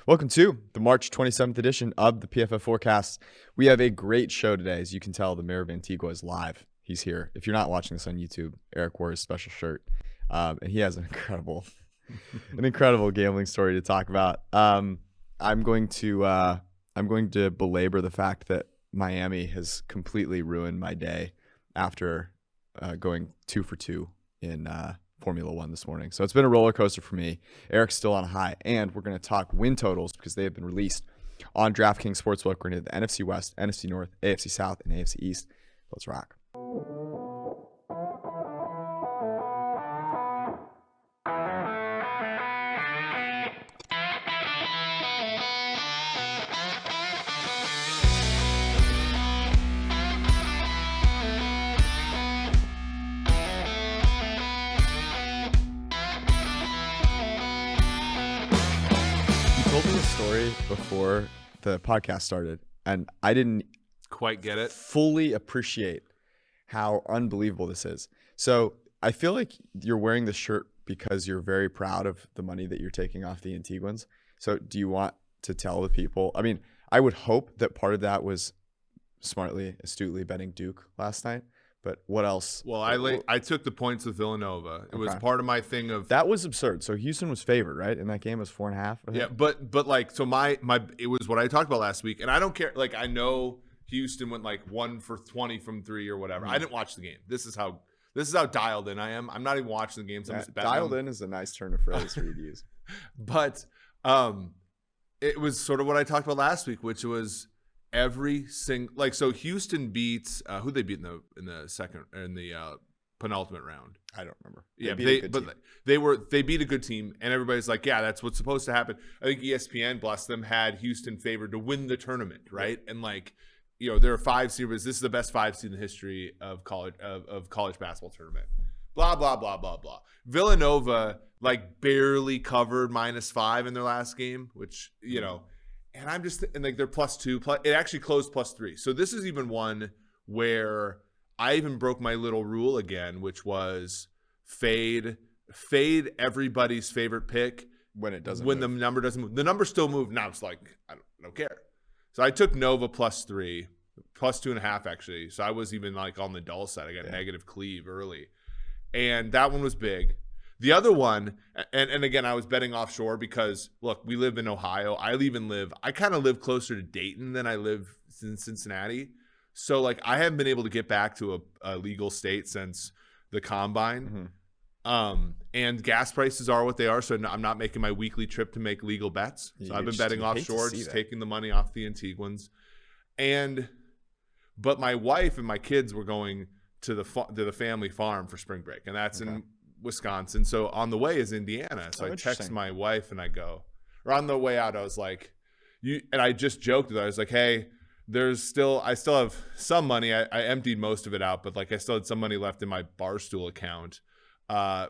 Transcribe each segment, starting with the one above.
Welcome to the March 27th edition of the PFF Forecast. We have a great show today. As you can tell, the Mayor of Antigua is live. He's here. If you're not watching this on YouTube, Eric wore his special shirt, and he has an incredible gambling story to talk about. I'm going to belabor the fact that Miami has completely ruined my day after going 2 for 2 in Formula One this morning. So it's been a roller coaster for me. Eric's still on a high, and we're going to talk win totals because they have been released on DraftKings Sportsbook. We're going to the NFC West, NFC North, AFC South, and AFC East. Let's rock. Told me the story before the podcast started, and I didn't quite get it. Fully appreciate how unbelievable this is. So I feel like you're wearing this shirt because you're very proud of the money that you're taking off the Antiguans. So do you want to tell the people? I mean, I would hope that part of that was astutely betting Duke last night. But what else? Well, I took the points with Villanova. It was part of my thing of that was absurd. So Houston was favored, right? In that game, it was 4.5. Yeah, but like so my it was what I talked about last week, and I don't care. Like I know Houston went like 1 for 20 from 3 or whatever. I didn't watch the game. This is how dialed in I am. I'm not even watching the games. I'm just betting dialed in is a nice turn of phrase for you to use. But it was sort of what I talked about last week, which was. Every single so Houston beats who they beat in the penultimate round. I don't remember. They beat a good team, and everybody's like, yeah, that's what's supposed to happen. I think ESPN, bless them, had Houston favored to win the tournament, right? Yeah. And there are 5 seed. This is the best 5 seed in the history of college basketball tournament. Blah blah blah blah blah. Villanova barely covered -5 in their last game, which And I'm just they're +2. It actually closed +3. So this is even one where I even broke my little rule again, which was fade everybody's favorite pick when it doesn't. When the number doesn't move, the number still moved. Now it's like I don't care. So I took Nova +3, +2.5 actually. So I was even on the dull side. I got negative cleave early, and that one was big. The other one, and again, I was betting offshore because, look, we live in Ohio. I kind of live closer to Dayton than I live in Cincinnati. So, I haven't been able to get back to a legal state since the combine. Mm-hmm. And gas prices are what they are, so I'm not making my weekly trip to make legal bets. So I've been betting offshore, just taking the money off the Antiguans. But my wife and my kids were going to the family farm for spring break, and that's in Wisconsin. So on the way is Indiana. So I text my wife and I go, or on the way out, I was like, and I just joked with her. I was like, hey, I still have some money. I emptied most of it out, but I still had some money left in my Barstool account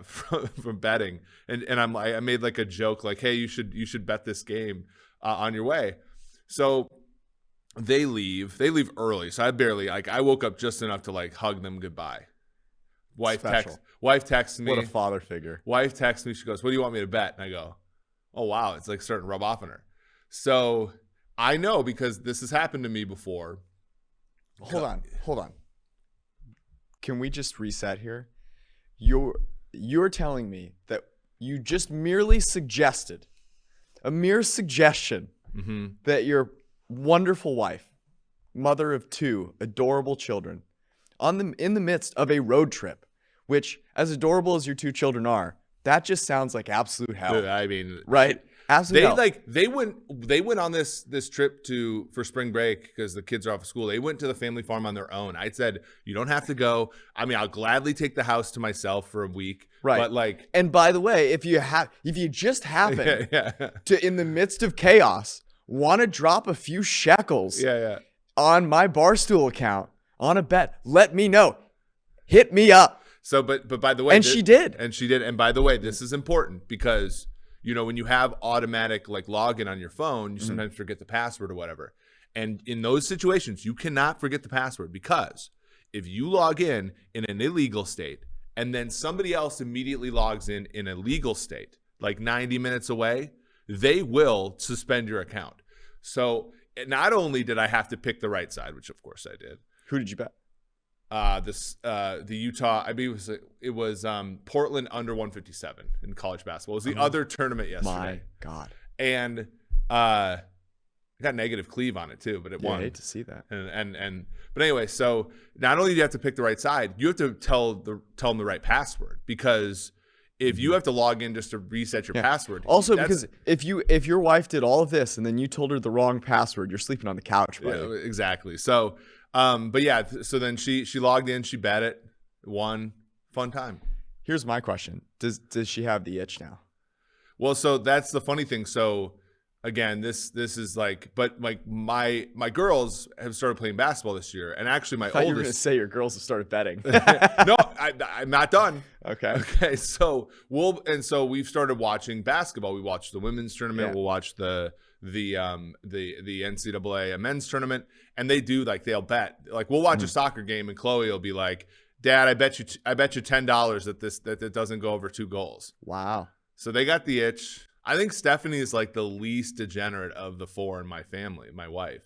from betting. And I made a joke hey, you should bet this game on your way. So they leave early. So I woke up just enough to hug them goodbye. Wife texts me. What a father figure. Wife texts me. She goes, what do you want me to bet? And I go, oh, wow. It's starting to rub off on her. So I know because this has happened to me before. Hold on. Can we just reset here? You're telling me that you just merely suggested, a mere suggestion, that your wonderful wife, mother of 2 adorable children, in the midst of a road trip, which, as adorable as your 2 children are, that just sounds like absolute hell. Dude, I mean, right? Absolute hell. They went on this trip for spring break because the kids are off of school. They went to the family farm on their own. I said, you don't have to go. I mean, I'll gladly take the house to myself for a week. Right. But and by the way, if you just happen to, in the midst of chaos, want to drop a few shekels on my Barstool account on a bet, let me know. Hit me up. So, but by the way, she did. And by the way, this is important because when you have automatic login on your phone, you sometimes forget the password or whatever. And in those situations, you cannot forget the password because if you log in an illegal state and then somebody else immediately logs in a legal state, 90 minutes away, they will suspend your account. So not only did I have to pick the right side, which of course I did. Who did you bet? The Utah. I mean, it was Portland under 157 in college basketball. It was the other tournament yesterday. My God. And it got negative cleave on it too, but it won. I hate to see that. But anyway, so not only do you have to pick the right side, you have to tell them the right password, because if you have to log in just to reset your password. Also, because if your wife did all of this and then you told her the wrong password, you're sleeping on the couch, buddy. Yeah, exactly. So, but yeah, so then she logged in, she bet it, won, fun time. Here's my question: Does she have the itch now? Well, so that's the funny thing. So again, this is like, but like my girls have started playing basketball this year, and actually my oldest. You were going to say your girls have started betting. No, I'm not done. Okay. So we've started watching basketball. We watched the women's tournament. Yeah. We'll watch the NCAA men's tournament, and they do like they'll bet. Like we'll watch a soccer game, and Chloe will be like, "Dad, I bet you $10 that it doesn't go over 2 goals." Wow. So they got the itch. I think Stephanie is like the least degenerate of the 4 in my family, my wife.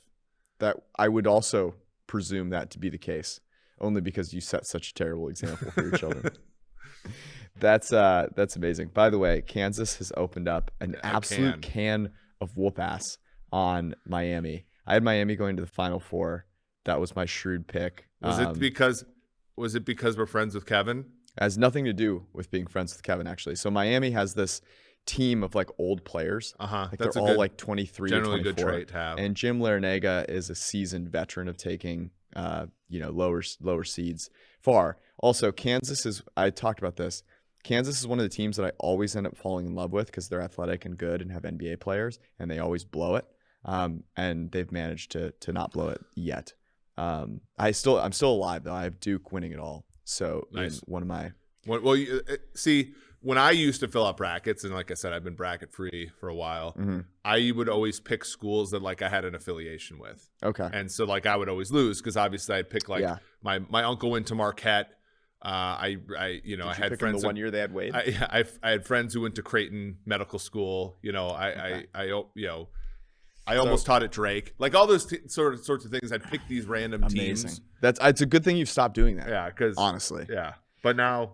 That I would also presume that to be the case, only because you set such a terrible example for your children. That's amazing. By the way, Kansas has opened up an absolute can of whoop ass on Miami. I had Miami going to the Final Four. That was my shrewd pick. Was it because we're friends with Kevin? It has nothing to do with being friends with Kevin, actually. So Miami has this team of like old players. Like they're all like 23, generally 24. Good trait to have. And Jim Larinaga is a seasoned veteran of taking lower seeds far. Also, Kansas is, I talked about this. Kansas is one of the teams that I always end up falling in love with because they're athletic and good and have NBA players, and they always blow it. And they've managed to not blow it yet. I'm still alive though. I have Duke winning it all. So nice. One of my see, when I used to fill out brackets, and like I said, I've been bracket free for a while. I would always pick schools that like I had an affiliation with. Okay. And so like I would always lose because obviously I'd pick like my uncle went to Marquette. I had friends. The 1 year they had Wade. I had friends who went to Creighton Medical School. I almost taught at Drake. Like all those sorts of things. I'd pick these random teams. It's a good thing you've stopped doing that. Yeah, because honestly. Yeah, but now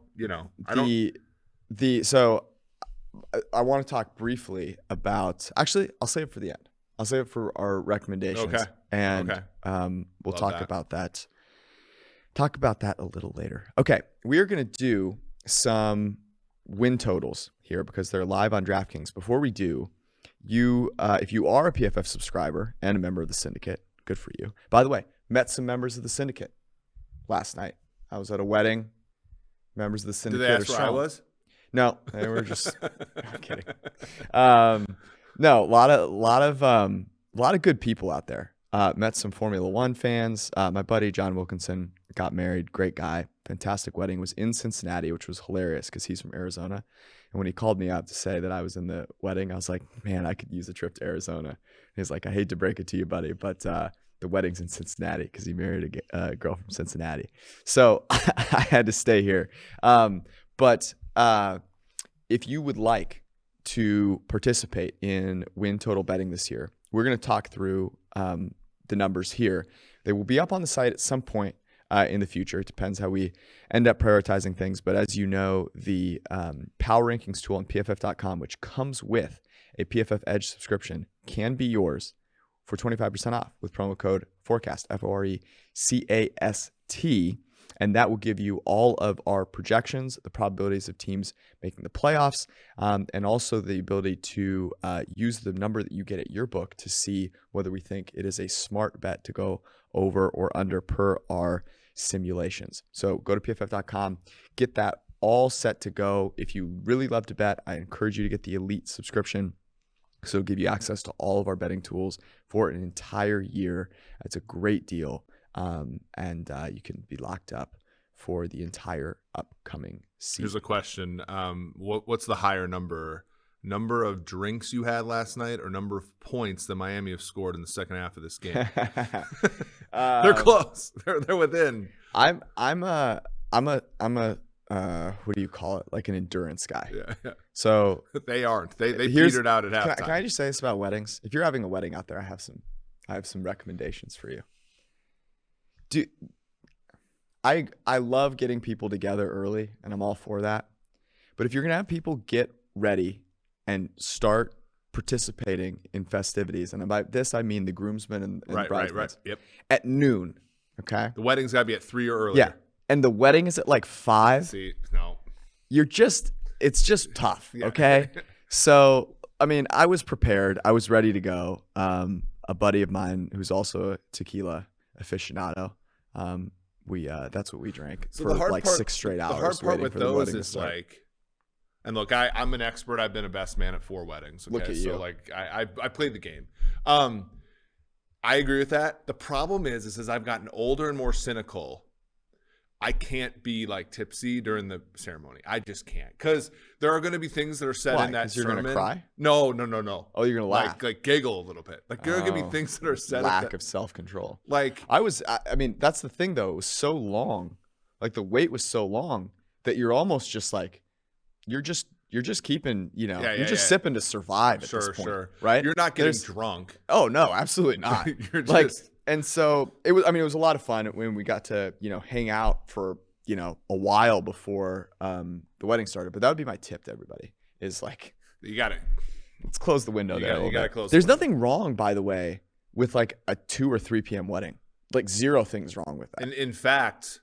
So I want to talk briefly about. Actually, I'll save it for the end. I'll save it for our recommendations. Okay. And we'll talk about that. Talk about that a little later. Okay, we are going to do some win totals here because they're live on DraftKings. Before we do, if you are a PFF subscriber and a member of the syndicate, good for you. By the way, met some members of the syndicate last night. I was at a wedding. Members of the syndicate. Did they ask where I was? No, they were just. I'm kidding. No, a lot of good people out there. Met some Formula One fans. My buddy John Wilkinson got married. Great guy. Fantastic wedding. Was in Cincinnati, which was hilarious because he's from Arizona. And when he called me up to say that I was in the wedding, I was like, man, I could use a trip to Arizona. And he's like, I hate to break it to you, buddy, but the wedding's in Cincinnati because he married a girl from Cincinnati. So I had to stay here. But if you would like to participate in win total betting this year, we're going to talk through the numbers here. They will be up on the site at some point in the future. It depends how we end up prioritizing things. But as you know, the Power Rankings tool on PFF.com, which comes with a PFF Edge subscription, can be yours for 25% off with promo code FORECAST, FORECAST. And that will give you all of our projections, the probabilities of teams making the playoffs, and also the ability to use the number that you get at your book to see whether we think it is a smart bet to go over or under per our simulations. So go to pff.com, get that all set to go. If you really love to bet, I encourage you to get the Elite subscription. So it'll give you access to all of our betting tools for an entire year. It's a great deal. And you can be locked up for the entire upcoming season. Here's a question. What's the higher number? Number of drinks you had last night or number of points that Miami have scored in the second half of this game? They're close. They're within. I'm a what do you call it? Like an endurance guy. Yeah. So they aren't. They petered out at halftime. Can I just say this about weddings? If you're having a wedding out there, I have some recommendations for you. I love getting people together early, and I'm all for that. But if you're gonna have people get ready and start participating in festivities, and by this I mean the groomsmen and bridesmaids, right. Yep. At noon. Okay. The wedding's gotta be at 3 or earlier. Yeah, and the wedding is at like 5. See, no. It's just tough. Yeah. Okay. So I mean, I was prepared. I was ready to go. A buddy of mine who's also a tequila aficionado. That's what we drank for like 6 straight hours. The hard part with those is like, and look, I'm an expert. I've been a best man at 4 weddings. Okay? Look at you. So like I played the game. I agree with that. The problem is as I've gotten older and more cynical, I can't be like tipsy during the ceremony. I just can't, because there are going to be things that are said in that sermon. You're going to cry? No. Oh, you're going to laugh? Like giggle a little bit. Like there are going to be things that are said. Lack of self-control. Like I mean, that's the thing though. It was so long. Like the wait was so long that you're almost just like, you're just keeping, you're just sipping to survive at this point, right? You're not getting drunk. Oh no, absolutely not. You're just. And so it was a lot of fun when we got to, hang out for, a while before the wedding started. But that would be my tip to everybody is like, you got it. Let's close the window there. You got to close. There's nothing wrong, by the way, with like a 2 or 3 p.m. wedding. Like 0 things wrong with that. And in fact,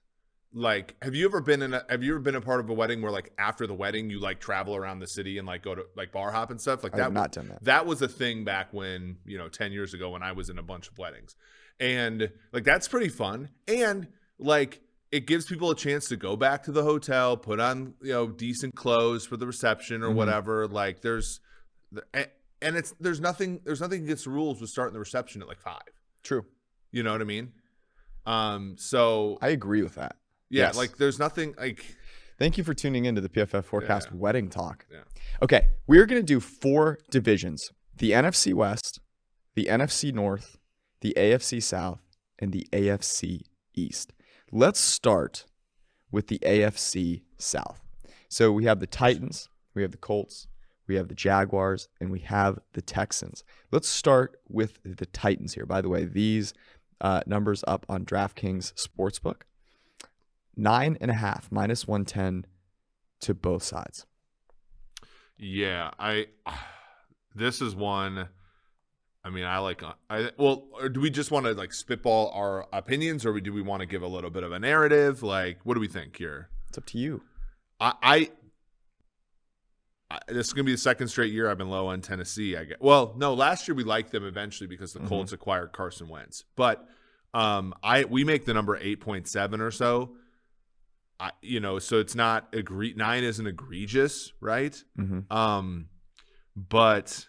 like, have you ever been a part of a wedding where like after the wedding you like travel around the city and like go to like bar hop and stuff like that? I've not done that. That was a thing back when 10 years ago when I was in a bunch of weddings, and like that's pretty fun, and like it gives people a chance to go back to the hotel, put on decent clothes for the reception or whatever. Like there's nothing against the rules with starting the reception at like 5. True. You know what I mean? So I agree with that. Yeah, yes. Like there's nothing like. Thank you for tuning into the PFF Forecast Wedding Talk. Yeah. Okay, we're going to do 4 divisions: the NFC West, the NFC North, the AFC South, and the AFC East. Let's start with the AFC South. So we have the Titans, we have the Colts, we have the Jaguars, and we have the Texans. Let's start with the Titans here. By the way, these numbers up on DraftKings Sportsbook. 9.5 minus 110 to both sides. Yeah, this is one. I mean, or do we just want to like spitball our opinions, or do we want to give a little bit of a narrative? Like, what do we think here? It's up to you. This is gonna be the second straight year I've been low on Tennessee. I guess. Well, no, last year we liked them eventually because the Colts acquired Carson Wentz, but we make the number 8.7 or so. So it's not 9 isn't egregious, right? But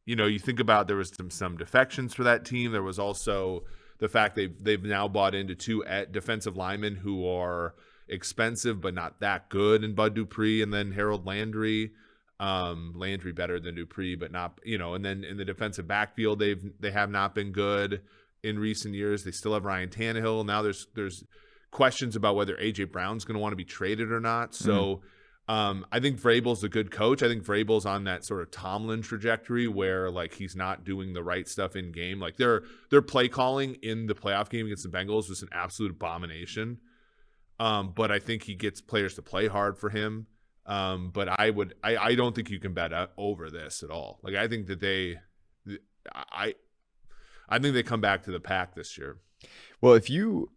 you think about there was some defections for that team. There was also the fact they've now bought into 2 defensive linemen who are expensive but not that good, in Bud Dupree and then Harold Landry. Landry better than Dupree, but not and then in the defensive backfield they have not been good in recent years. They still have Ryan Tannehill. Now there's questions about whether A.J. Brown's going to want to be traded or not. So I think Vrabel's a good coach. I think Vrabel's on that sort of Tomlin trajectory where like he's not doing the right stuff in game. Like their play calling in the playoff game against the Bengals was an absolute abomination. But I think he gets players to play hard for him. But I don't think you can bet over this at all. Like I think that I think they come back to the pack this year. Well, if you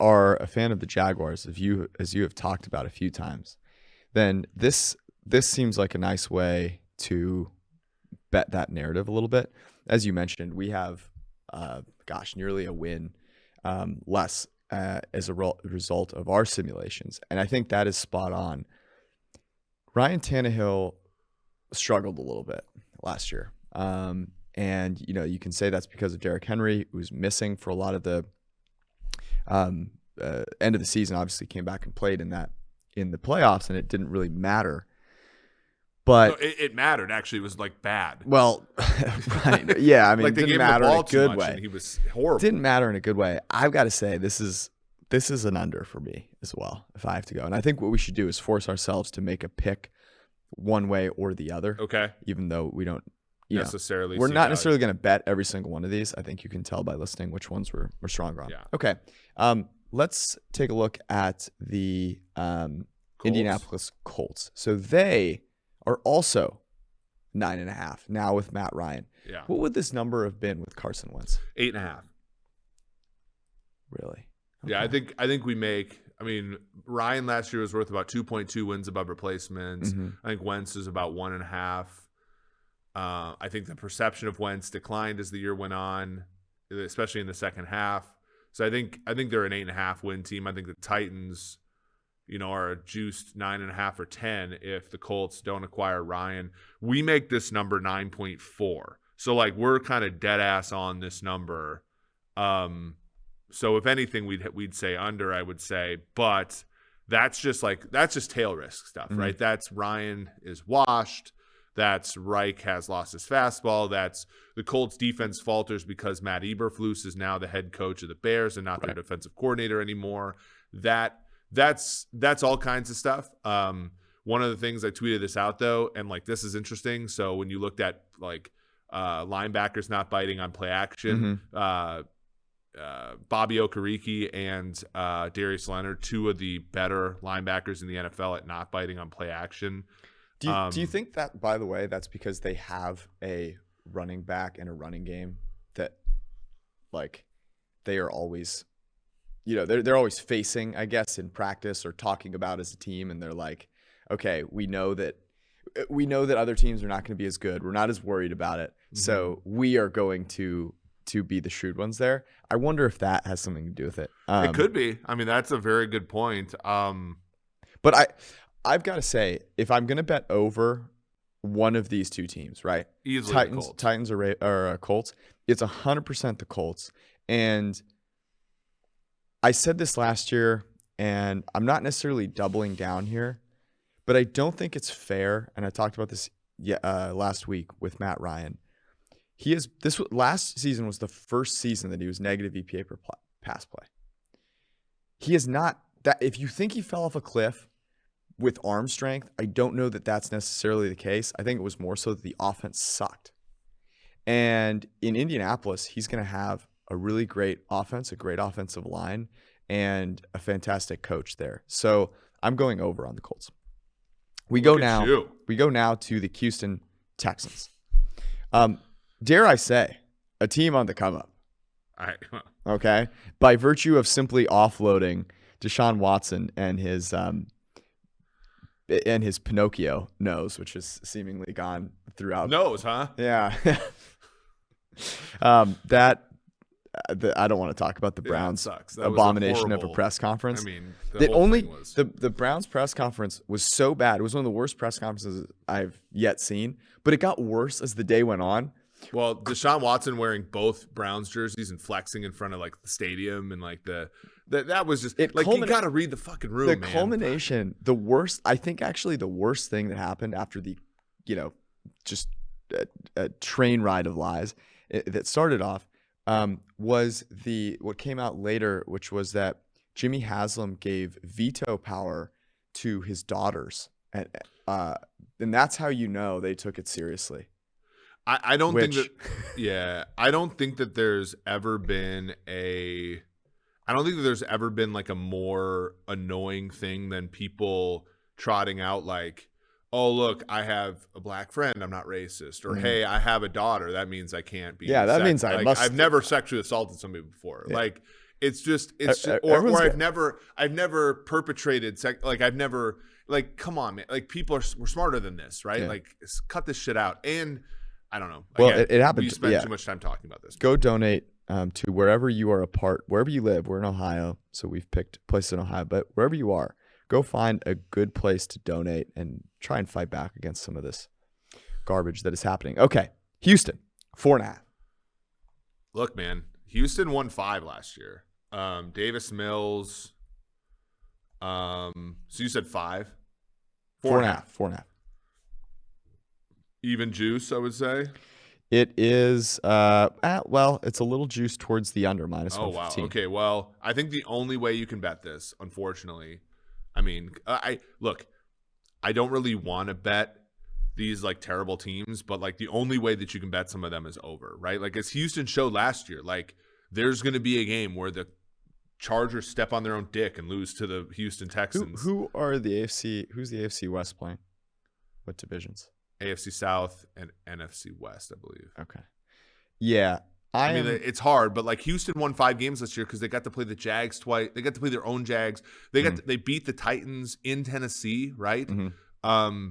are a fan of the Jaguars, as you have talked about a few times, then this seems like a nice way to bet that narrative a little bit. As you mentioned, we have, nearly a win less as a result of our simulations, and I think that is spot on. Ryan Tannehill struggled a little bit last year, and you can say that's because of Derrick Henry, who was missing for a lot of the end of the season. Obviously came back and played in the playoffs, and it didn't really matter. But no, it mattered. Actually, it was like bad. Well, right. Yeah, I mean, like it didn't matter in a good way. He was horrible. It didn't matter in a good way. I've got to say, this This is an under for me as well, if I have to go. And I think what we should do is force ourselves to make a pick one way or the other. Okay. Even though we don't necessarily, we're not necessarily going to bet every single one of these. I think you can tell by listening which ones we're stronger on. Yeah. Okay. Let's take a look at the Indianapolis Colts. So they are also 9.5 now with Matt Ryan. Yeah. What would this number have been with Carson Wentz? 8.5. Really? Okay. Yeah, I think we make. I mean, Ryan last year was worth about 2.2 wins above replacements. Mm-hmm. I think Wentz is about 1.5. I think the perception of Wentz declined as the year went on, especially in the second half. So I think they're an 8.5 win team. I think the Titans, are a juiced 9.5 or 10 if the Colts don't acquire Ryan. We make this number 9.4. So like we're kind of dead ass on this number. So if anything, we'd say under, I would say, but that's just tail risk stuff, Mm-hmm. right? That's Ryan is washed. That's Reich has lost his fastball. That's the Colts defense falters because Matt Eberflus is now the head coach of the Bears and not their defensive coordinator anymore. That's all kinds of stuff. One of the things I tweeted this out though, and like this is interesting. So when you looked at like linebackers not biting on play action, Bobby Okereke and Darius Leonard, two of the better linebackers in the NFL at not biting on play action. Do you think that, by the way, that's because they have a running back and a running game that, like, they are always, they're always facing, I guess, in practice or talking about as a team, and they're like, okay, we know that other teams are not going to be as good. We're not as worried about it, so we are going to be the shrewd ones there. I wonder if that has something to do with it. It could be. I mean, that's a very good point. But I've got to say, if I'm going to bet over one of these two teams, right? Easily Titans or Colts, it's 100% the Colts. And I said this last year, and I'm not necessarily doubling down here, but I don't think it's fair. And I talked about this last week with Matt Ryan. Last season was the first season that he was negative EPA per pass play. He is not that. If you think he fell off a cliff with arm strength, I don't know that that's necessarily the case. I think it was more so that the offense sucked. And in Indianapolis, he's going to have a really great offense, a great offensive line, and a fantastic coach there. So I'm going over on the Colts. We go now to the Houston Texans. Dare I say, a team on the come up. Okay, by virtue of simply offloading Deshaun Watson and his Pinocchio nose, which is seemingly gone throughout. Nose, huh? Yeah. I don't want to talk about the Browns' abomination of a press conference. I mean, the Browns press conference was so bad. It was one of the worst press conferences I've yet seen, but it got worse as the day went on. Well, Deshaun Watson wearing both Browns jerseys and flexing in front of like the stadium and like that was just like you got to read the fucking room. The culmination, the worst. I think actually the worst thing that happened after the, just a train ride of lies that started off was what came out later, which was that Jimmy Haslam gave veto power to his daughters, and that's how they took it seriously. I don't think that there's ever been like a more annoying thing than people trotting out like, oh, look, I have a black friend, I'm not racist. Or, hey, I have a daughter, that means I can't be. Yeah, that means I've never sexually assaulted somebody before. Yeah. Like, or I've never perpetrated come on, man. Like, we're smarter than this, right? Yeah. Like, cut this shit out. And I don't know. Well, it happened. We spend too much time talking about this. Go donate to wherever you are wherever you live. We're in Ohio, so we've picked places in Ohio. But wherever you are, go find a good place to donate and try and fight back against some of this garbage that is happening. Okay, Houston, 4.5. Look, man, Houston won 5 last year. Davis Mills. So you said 5? 4.5. 4.5. Even juice, I would say. It is, well, it's a little juiced towards the under, minus 115. Wow. Okay, well, I think the only way you can bet this, unfortunately, I mean, I don't really want to bet these like terrible teams, but like the only way that you can bet some of them is over, right? Like as Houston showed last year, like there's going to be a game where the Chargers step on their own dick and lose to the Houston Texans. Who's the AFC West playing? What divisions? AFC South and NFC West, I believe. Okay. Yeah. I mean, it's hard, but like Houston won 5 games this year because they got to play the Jags twice. They got to play their own Jags. They beat the Titans in Tennessee, right? Mm-hmm.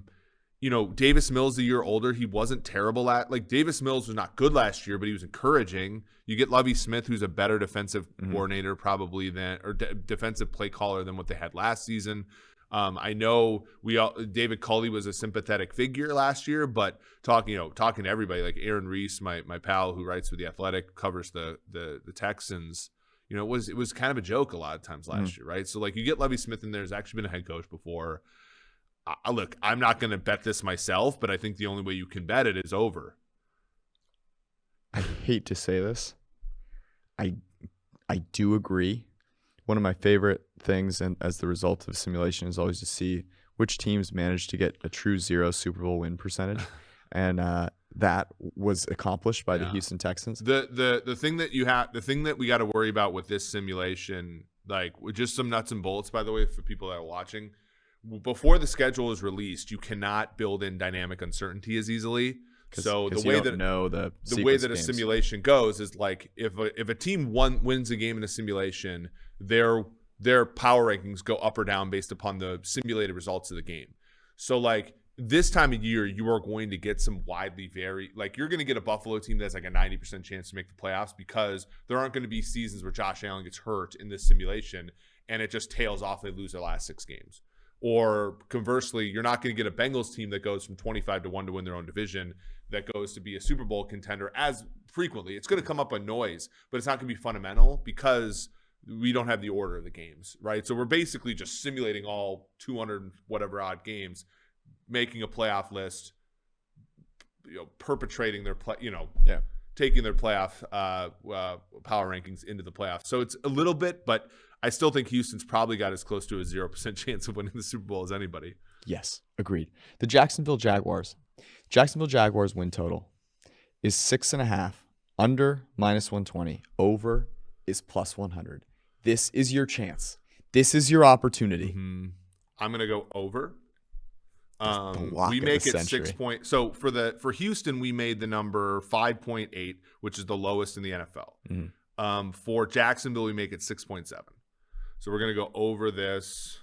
You know, Davis Mills, a year older, he wasn't terrible at. Like Davis Mills was not good last year, but he was encouraging. You get Lovie Smith, who's a better defensive coordinator probably than, or defensive play caller than what they had last season. I know David Culley was a sympathetic figure last year, but talking to everybody like Aaron Reese, my pal who writes for The Athletic, covers the Texans. You know, it was kind of a joke a lot of times last year, right? So like you get Lovie Smith in there, who's actually been a head coach before. Look, I'm not going to bet this myself, but I think the only way you can bet it is over. I hate to say this. I do agree. One of my favorite things, and as the result of simulation, is always to see which teams manage to get a true 0 Super Bowl win percentage, and that was accomplished by the Houston Texans. The thing that we got to worry about with this simulation, like with just some nuts and bolts, by the way, for people that are watching, before the schedule is released, you cannot build in dynamic uncertainty as easly. So the way that a simulation goes is like if a team wins a game in a simulation, their power rankings go up or down based upon the simulated results of the game. So like this time of year, you are going to get some widely you're going to get a Buffalo team that's like a 90% chance to make the playoffs because there aren't going to be seasons where Josh Allen gets hurt in this simulation and it just tails off. They lose their last 6 games. Or conversely, you're not going to get a Bengals team that goes from 25-1 to win their own division that goes to be a Super Bowl contender as frequently. It's going to come up on noise, but it's not going to be fundamental because we don't have the order of the games, right? So we're basically just simulating all 200 whatever odd games, making a playoff list, perpetrating their taking their playoff power rankings into the playoffs. So it's a little bit, but I still think Houston's probably got as close to a 0% chance of winning the Super Bowl as anybody. Yes, agreed. The Jacksonville Jaguars win total is 6.5, under minus 120, over is plus 100. This is your chance. This is your opportunity. Mm-hmm. I'm going to go over. We make it 6 point. So for Houston, we made the number 5.8, which is the lowest in the NFL. Mm-hmm. For Jacksonville, we make it 6.7. So we're going to go over this.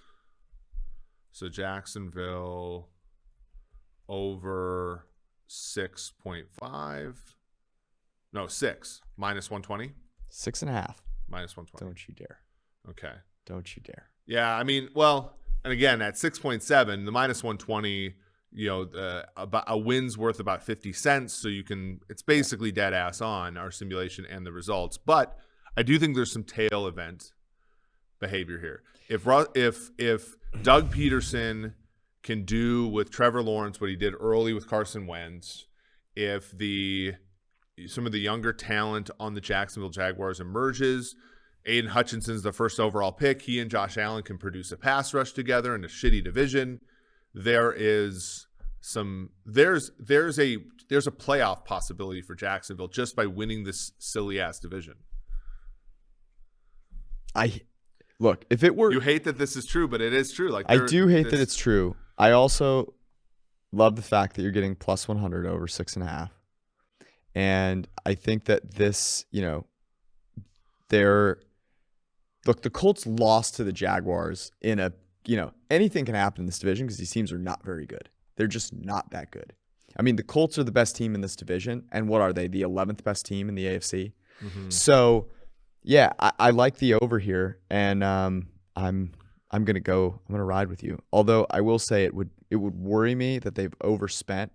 So Jacksonville over 6.5. No, 6 minus 120. 6.5 minus 120. Don't you dare. Okay. Don't you dare. Yeah, I mean, well, and again, at 6.7, the minus 120, about a win's worth about 50 cents. So it's basically dead ass on our simulation and the results. But I do think there's some tail event behavior here. If Doug Peterson can do with Trevor Lawrence what he did early with Carson Wentz, if some of the younger talent on the Jacksonville Jaguars emerges, Aiden Hutchinson's the first overall pick. He and Josh Allen can produce a pass rush together in a shitty division. There's a playoff possibility for Jacksonville just by winning this silly ass division. Look, if it were, you hate that this is true, but it is true. Like I do hate that it's true. I also love the fact that you're getting plus 100 over 6.5, and I think that this, the Colts lost to the Jaguars in a, anything can happen in this division because these teams are not very good. They're just not that good. I mean, the Colts are the best team in this division, and what are they? The 11th best team in the AFC. Mm-hmm. So. Yeah, I like the over here, and I'm gonna ride with you. Although I will say it would worry me that they've overspent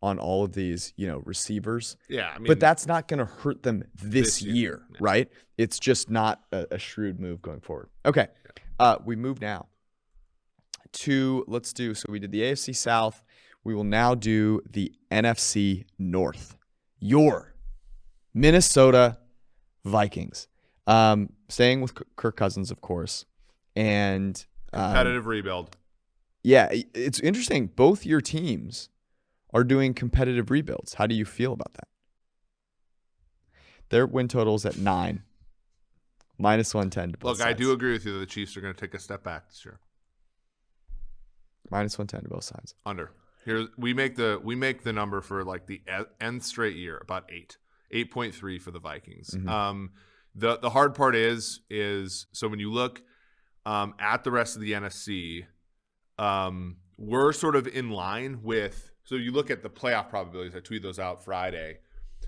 on all of these receivers. Yeah, I mean, but that's not gonna hurt them this year, right? It's just not a shrewd move going forward. Okay, we move now to so we did the AFC South. We will now do the NFC North. your Minnesota Vikings. Staying with Kirk Cousins, of course. And competitive rebuild. Yeah, it's interesting. Both your teams are doing competitive rebuilds. How do you feel about that? Their win total's at 9, -110 to both sides. I do agree with you that the Chiefs are going to take a step back this year. -110 to both sides. Under. Here we make the number for like the nth straight year about 8.3 for the Vikings. Mm-hmm. The hard part is so when you look at the rest of the NFC, we're sort of in line with. So you look at the playoff probabilities. I tweeted those out Friday.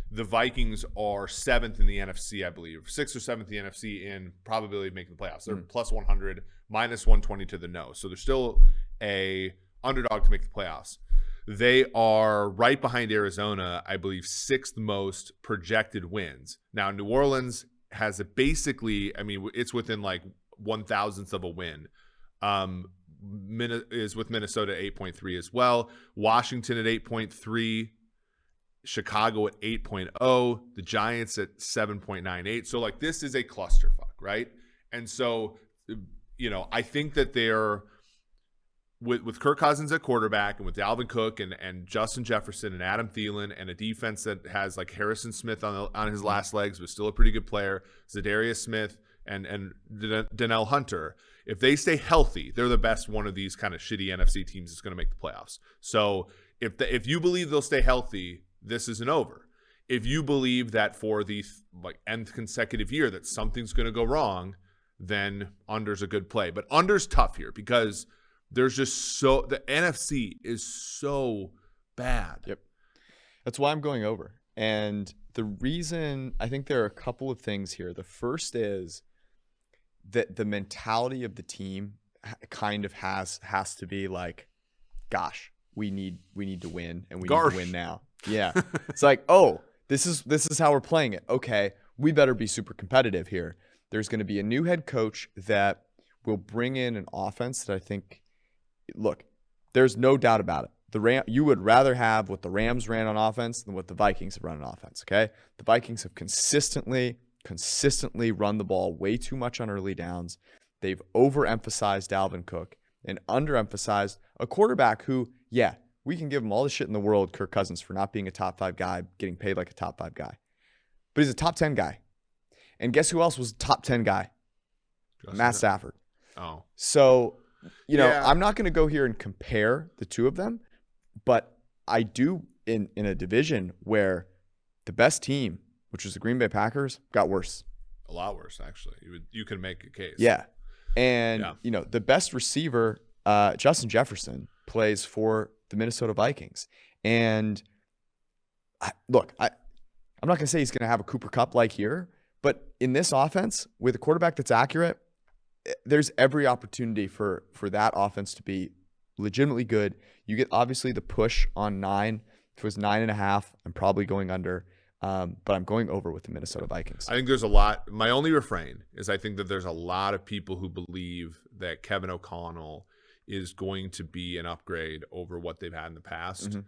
The Vikings are 7th in the NFC, I believe, 6th or 7th in the NFC in probability of making the playoffs. They're plus 100, -120 to the no. So they're still a underdog to make the playoffs. They are right behind Arizona, I believe, 6th most projected wins. Now, New Orleans has it's within like 1,000th of a win. Is with Minnesota at 8.3 as well. Washington at 8.3. Chicago at 8.0. The Giants at 7.98. So, like, this is a clusterfuck, right? And so, I think that they're with Kirk Cousins at quarterback and with Dalvin Cook and Justin Jefferson and Adam Thielen and a defense that has like Harrison Smith on his last legs, but still a pretty good player, Zadarius Smith and Donnell Hunter. If they stay healthy, they're the best one of these kind of shitty NFC teams that's going to make the playoffs. So if you believe they'll stay healthy, this isn't over. If you believe that for the nth consecutive year that something's going to go wrong, then under's a good play. But under's tough here because there's just the NFC is so bad. Yep. That's why I'm going over. And the reason, I think there are a couple of things here. The first is that the mentality of the team kind of has to be like, gosh, we need to win and we need to win now. Yeah. It's like, oh, this is how we're playing it. Okay, we better be super competitive here. There's going to be a new head coach that will bring in an offense that I think, look, there's no doubt about it. You would rather have what the Rams ran on offense than what the Vikings have run on offense, okay? The Vikings have consistently run the ball way too much on early downs. They've overemphasized Dalvin Cook and underemphasized a quarterback who, yeah, we can give him all the shit in the world, Kirk Cousins, for not being a top 5 guy, getting paid like a top 5 guy. But he's a top 10 guy. And guess who else was a top 10 guy? Matt Stafford. Oh. So, I'm not going to go here and compare the two of them, but I do in a division where the best team, which was the Green Bay Packers, got worse. A lot worse, actually. You can make a case. Yeah. And, the best receiver, Justin Jefferson, plays for the Minnesota Vikings. And I'm not going to say he's going to have a Cooper Kupp like here, but in this offense, with a quarterback that's accurate, there's every opportunity for that offense to be legitimately good. You get obviously the push on 9. If it was 9.5, I'm probably going under. But I'm going over with the Minnesota Vikings. I think there's a lot. My only refrain is I think that there's a lot of people who believe that Kevin O'Connell is going to be an upgrade over what they've had in the past. Mm-hmm.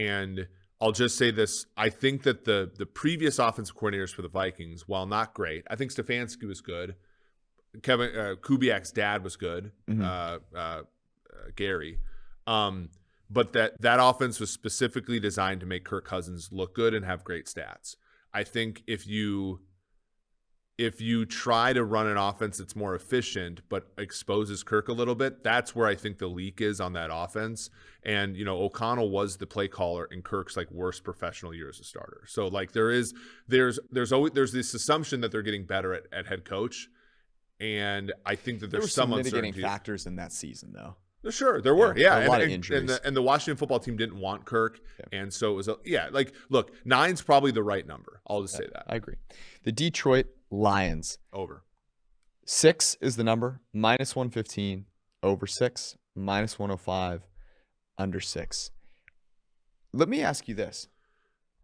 And I'll just say this. I think that the previous offensive coordinators for the Vikings, while not great, I think Stefanski was good. Kevin Kubiak's dad was good, mm-hmm. Gary. But that offense was specifically designed to make Kirk Cousins look good and have great stats. I think if you try to run an offense that's more efficient but exposes Kirk a little bit, that's where I think the leak is on that offense. And O'Connell was the play caller in Kirk's worst professional year as a starter. So there's always this assumption that they're getting better at head coach. And I think that there's some mitigating factors in that season, though. Sure, there were. Yeah, a lot of injuries. And the Washington football team didn't want Kirk. Yeah. And so it was, look, 9's probably the right number. I'll just say that. I agree. The Detroit Lions. Over. 6 is the number, -115. Over 6, -105. Under 6. Let me ask you this.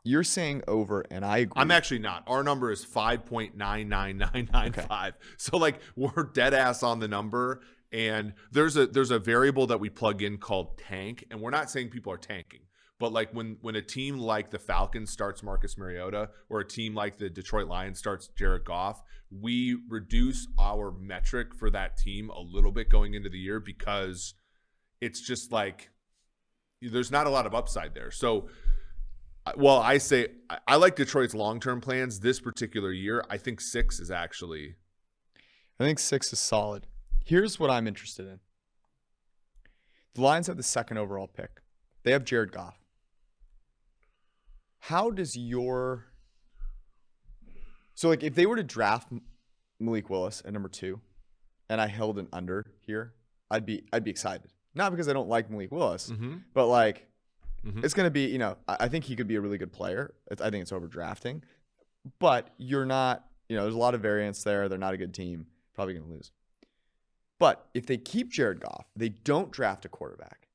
You're saying over, and I agree. I'm actually not. Our number is 5.99995. Okay. So we're dead ass on the number. And there's a variable that we plug in called tank, and we're not saying people are tanking, But like when a team like the Falcons starts Marcus Mariota, or a team like the Detroit Lions starts Jared Goff, we reduce our metric for that team a little bit going into the year, because it's just like there's not a lot of upside there. So well, I say I like Detroit's long-term plans this particular year. I think 6 is actually. I think 6 is solid. Here's what I'm interested in. The Lions have the 2nd overall pick. They have Jared Goff. How does your – so, like, if they were to draft Malik Willis at number 2 and I held an under here, I'd be excited. Not because I don't like Malik Willis, but, like, it's going to be, you know, I think he could be a really good player. I think it's overdrafting. But you're not – you know, there's a lot of variance there. They're not a good team. Probably going to lose. But if they keep Jared Goff, they don't draft a quarterback.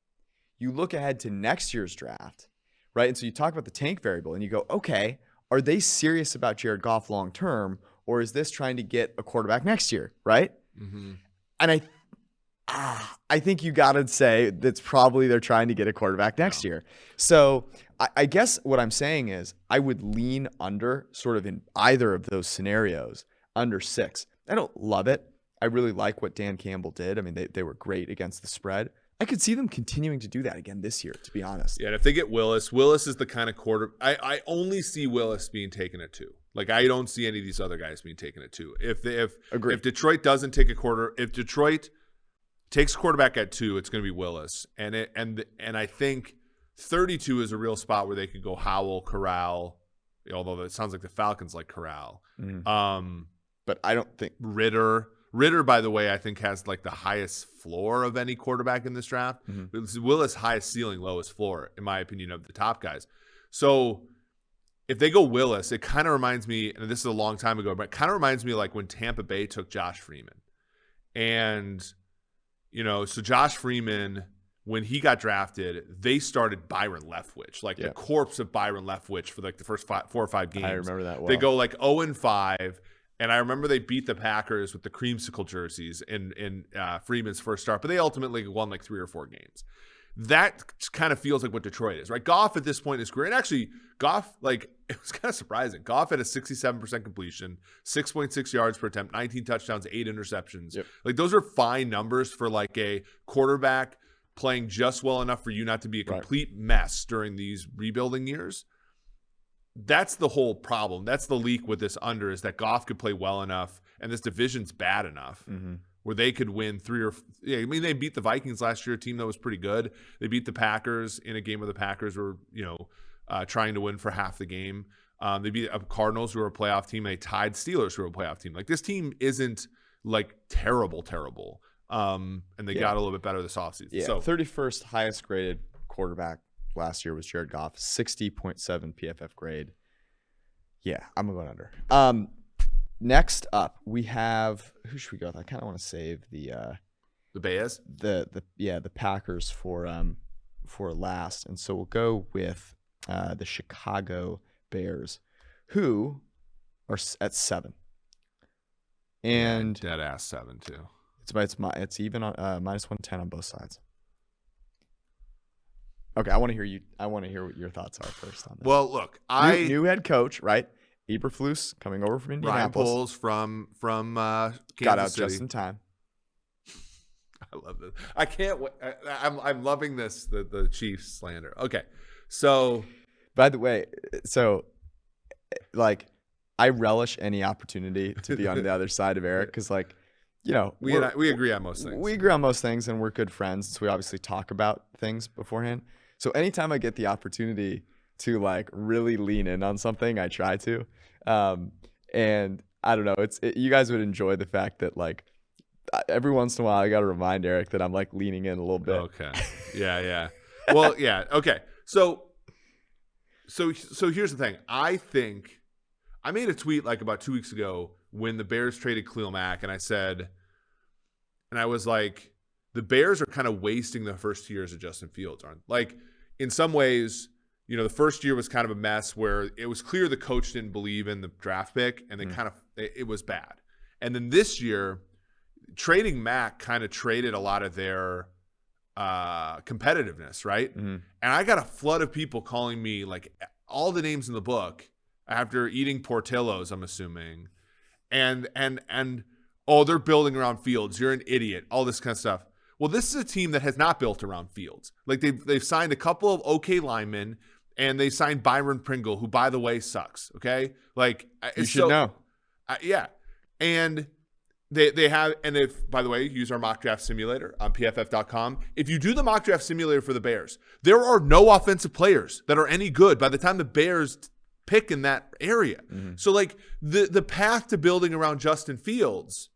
You look ahead to next year's draft, right? And so you talk about the tank variable and you go, okay, are they serious about Jared Goff long term, or is this trying to get a quarterback next year, right? And I think you got to say that's probably they're trying to get a quarterback next year. So I guess what I'm saying is I would lean under sort of in either of those scenarios, under 6. I don't love it. I really like what Dan Campbell did. I mean, they were great against the spread. I could see them continuing to do that again this year, to be honest. Yeah, and if they get Willis is the kind of quarter. I only see Willis being taken at 2. Like, I don't see any of these other guys being taken at 2. If Detroit doesn't take if Detroit takes quarterback at 2, it's going to be Willis, and I think 32 is a real spot where they could go Howell, Corral, although it sounds like the Falcons like Corral. But I don't think Ritter, by the way, I think has like the highest floor of any quarterback in this draft. Willis' highest ceiling, lowest floor, in my opinion, of the top guys. So if they go Willis, it kind of reminds me, and this is a long time ago, but it kind of reminds me like when Tampa Bay took Josh Freeman. And, you know, so Josh Freeman, when he got drafted, they started Byron Leftwich, like the corpse of Byron Leftwich for like the first 4 or 5 games. I remember that well. They go like 0-5. And I remember they beat the Packers with the creamsicle jerseys in Freeman's first start, but they ultimately won like 3 or 4 games. That kind of feels like what Detroit is, right? Goff at this point is great. And actually, Goff, like, it was kind of surprising. Goff had a 67% completion, 6.6 yards per attempt, 19 touchdowns, 8 interceptions. Like, those are fine numbers for like a quarterback playing just well enough for you not to be a complete mess during these rebuilding years. That's the whole problem. That's the leak with this under, is that Goff could play well enough and this division's bad enough where they could win 3 or – I mean, they beat the Vikings last year, a team that was pretty good. They beat the Packers in a game where the Packers were, you know, trying to win for half the game. They beat Cardinals, who were a playoff team. They tied Steelers, who were a playoff team. Like, this team isn't, like, terrible. And they got a little bit better this offseason. Yeah, so 31st highest graded quarterback last year was Jared Goff, 60.7 PFF grade. Yeah, I'm going under. Next up, we have, who should we go with? I kind of want to save the Bears, the Packers for last, and so we'll go with the Chicago Bears, who are at 7, and dead ass 7 too. It's even on minus 110 on both sides. Okay, I want to hear what your thoughts are first on this. Well, look, new head coach, right? Eberflus coming over from Indianapolis. Ryan Poles from Kansas got out City. just in time. I love this. I can't wait. I'm loving this, the Chiefs slander. Okay, so by the way, so like I relish any opportunity to be on the other side of Eric, because like, you know, we agree on most things. We agree on most things, and we're good friends, so we obviously talk about things beforehand. So anytime I get the opportunity to like really lean in on something, I try to. And I don't know, you guys would enjoy the fact that like every once in a while I got to remind Eric that I'm like leaning in a little bit. Okay. Yeah. Well, yeah. Okay. So here's the thing. I think I made a tweet like about 2 weeks ago when the Bears traded Khalil Mack, and I was like, the Bears are kind of wasting the first 2 years of Justin Fields, aren't like, in some ways, you know, the first year was kind of a mess where it was clear the coach didn't believe in the draft pick, and they it was bad. And then this year, trading Mack kind of traded a lot of their competitiveness, right? And I got a flood of people calling me like all the names in the book after eating Portillo's, I'm assuming, and oh, they're building around Fields. You're an idiot. All this kind of stuff. Well, this is a team that has not built around Fields. Like they've signed a couple of okay linemen, and they signed Byron Pringle, who by the way sucks. Okay, like you should know. Yeah, and. They have, and if, by the way, use our mock draft simulator on PFF.com. If you do the mock draft simulator for the Bears, there are no offensive players that are any good by the time the Bears pick in that area. So, like, the path to building around Justin Fields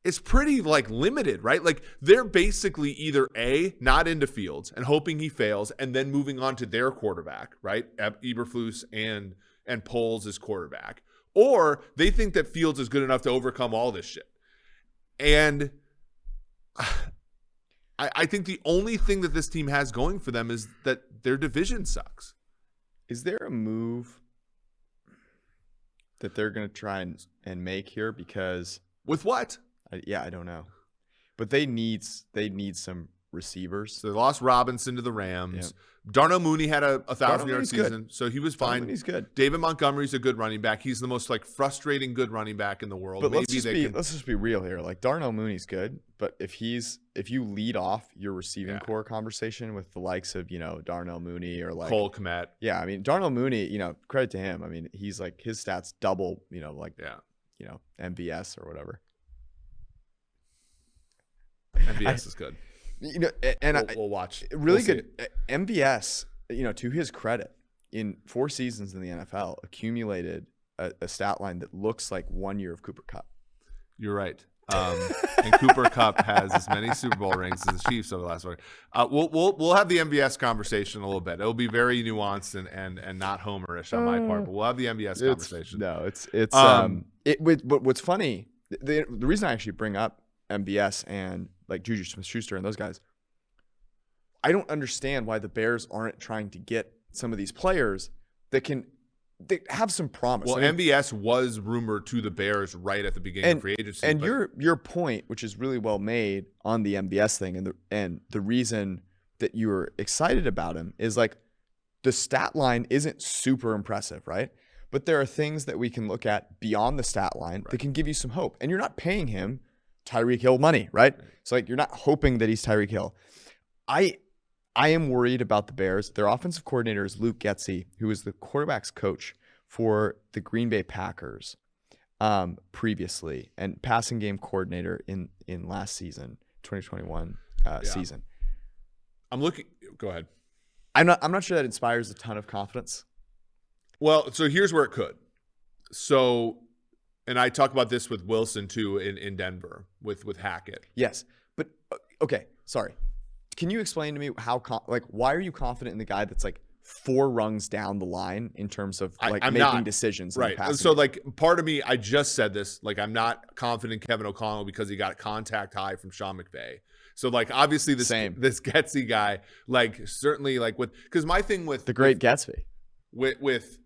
is pretty, like, limited, right? Like, they're basically either A, not into Fields and hoping he fails, and then moving on to their quarterback, right? Eberflus and Poles as quarterback. Or they think that Fields is good enough to overcome all this shit. And I think the only thing that this team has going for them is that their division sucks. Is there a move that they're going to try and make here? Because with what? I don't know. But they need some receivers. So they lost Robinson to the Rams. Yep. Darnell Mooney had a 1,000-yard season, so he was fine. He's good. David Montgomery's a good running back. He's the most like frustrating good running back in the world. But let's just be real here. Like Darnell Mooney's good, but if you lead off your receiving core conversation with the likes of Darnell Mooney or like Cole Kmet, I mean Darnell Mooney, credit to him. I mean he's like his stats double, MVS or whatever. MVS is good. And we'll watch. Really good. MVS, to his credit, in 4 seasons in the NFL, accumulated a stat line that looks like 1 year of Cooper Kupp. You're right. And Cooper Kupp has as many Super Bowl rings as the Chiefs over the last one. We'll have the MVS conversation a little bit. It'll be very nuanced and not homerish on my part, but we'll have the MVS conversation. But what's funny, the reason I actually bring up MVS and like Juju Smith-Schuster and those guys, I don't understand why the Bears aren't trying to get some of these players that have some promise. Well, MVS was rumored to the Bears right at the beginning of free agency. And your point, which is really well made on the MVS thing, and the reason that you were excited about him is like the stat line isn't super impressive, right? But there are things that we can look at beyond the stat line that can give you some hope. And you're not paying him Tyreek Hill money, right? So like you're not hoping that he's Tyreek Hill. I am worried about the Bears. Their offensive coordinator is Luke Getsy, who was the quarterback's coach for the Green Bay Packers previously, and passing game coordinator in last season, 2021 season. Go ahead. I'm not sure that inspires a ton of confidence. Well, so here's where it could. So, and I talk about this with Wilson too in Denver with Hackett. Yes, but okay, sorry. Can you explain to me why are you confident in the guy that's like 4 rungs down the line in terms of making decisions? Right. So like part of me, I just said this, like I'm not confident in Kevin O'Connell because he got a contact high from Sean McVay. So like obviously this Getsy guy, like certainly like because my thing with the great Gatsby with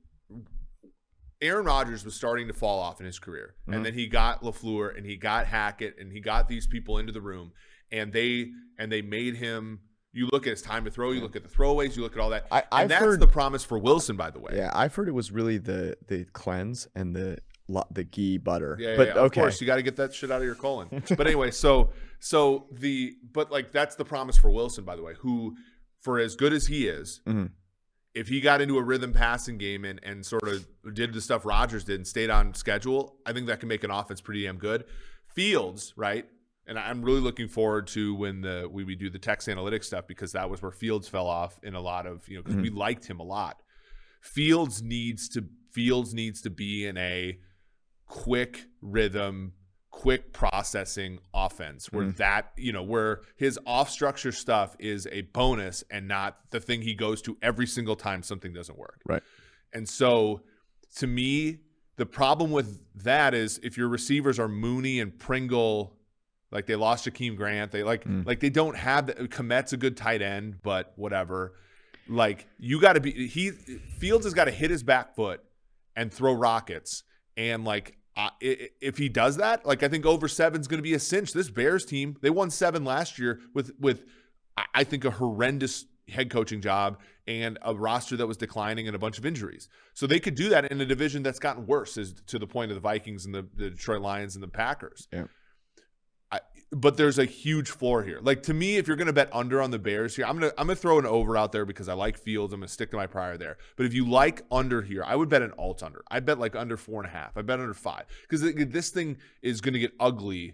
Aaron Rodgers was starting to fall off in his career. Mm-hmm. And then he got LaFleur and he got Hackett and he got these people into the room and they made him. You look at his time to throw, you look at the throwaways, you look at all that. I've heard the promise for Wilson, by the way. Yeah, I've heard it was really the cleanse and the ghee butter. Yeah, but of course you got to get that shit out of your colon. But anyway, but that's the promise for Wilson, by the way, who for as good as he is, mm-hmm. if he got into a rhythm passing game and sort of did the stuff Rodgers did and stayed on schedule, I think that can make an offense pretty damn good. Fields, right? And I'm really looking forward to when we do the text analytics stuff because that was where Fields fell off in a lot of, because mm-hmm. we liked him a lot. Fields needs to be in a quick rhythm, quick processing offense where where his off structure stuff is a bonus and not the thing he goes to every single time something doesn't work. Right. And so to me, the problem with that is if your receivers are Mooney and Pringle, like they lost Jakeem Grant, they they don't have Kmet's a good tight end, but whatever. Like you got to be Fields has got to hit his back foot and throw rockets, and if he does that, I think over 7 is going to be a cinch. This Bears team, they won 7 last year with I think, a horrendous head coaching job and a roster that was declining and a bunch of injuries. So they could do that in a division that's gotten worse, as to the point of the Vikings and the Detroit Lions and the Packers. Yeah. But there's a huge floor here. Like, to me, if you're going to bet under on the Bears here, I'm gonna throw an over out there because I like Fields. I'm going to stick to my prior there. But if you like under here, I would bet an alt under. I'd bet like under 4.5. I bet under 5 because this thing is going to get ugly.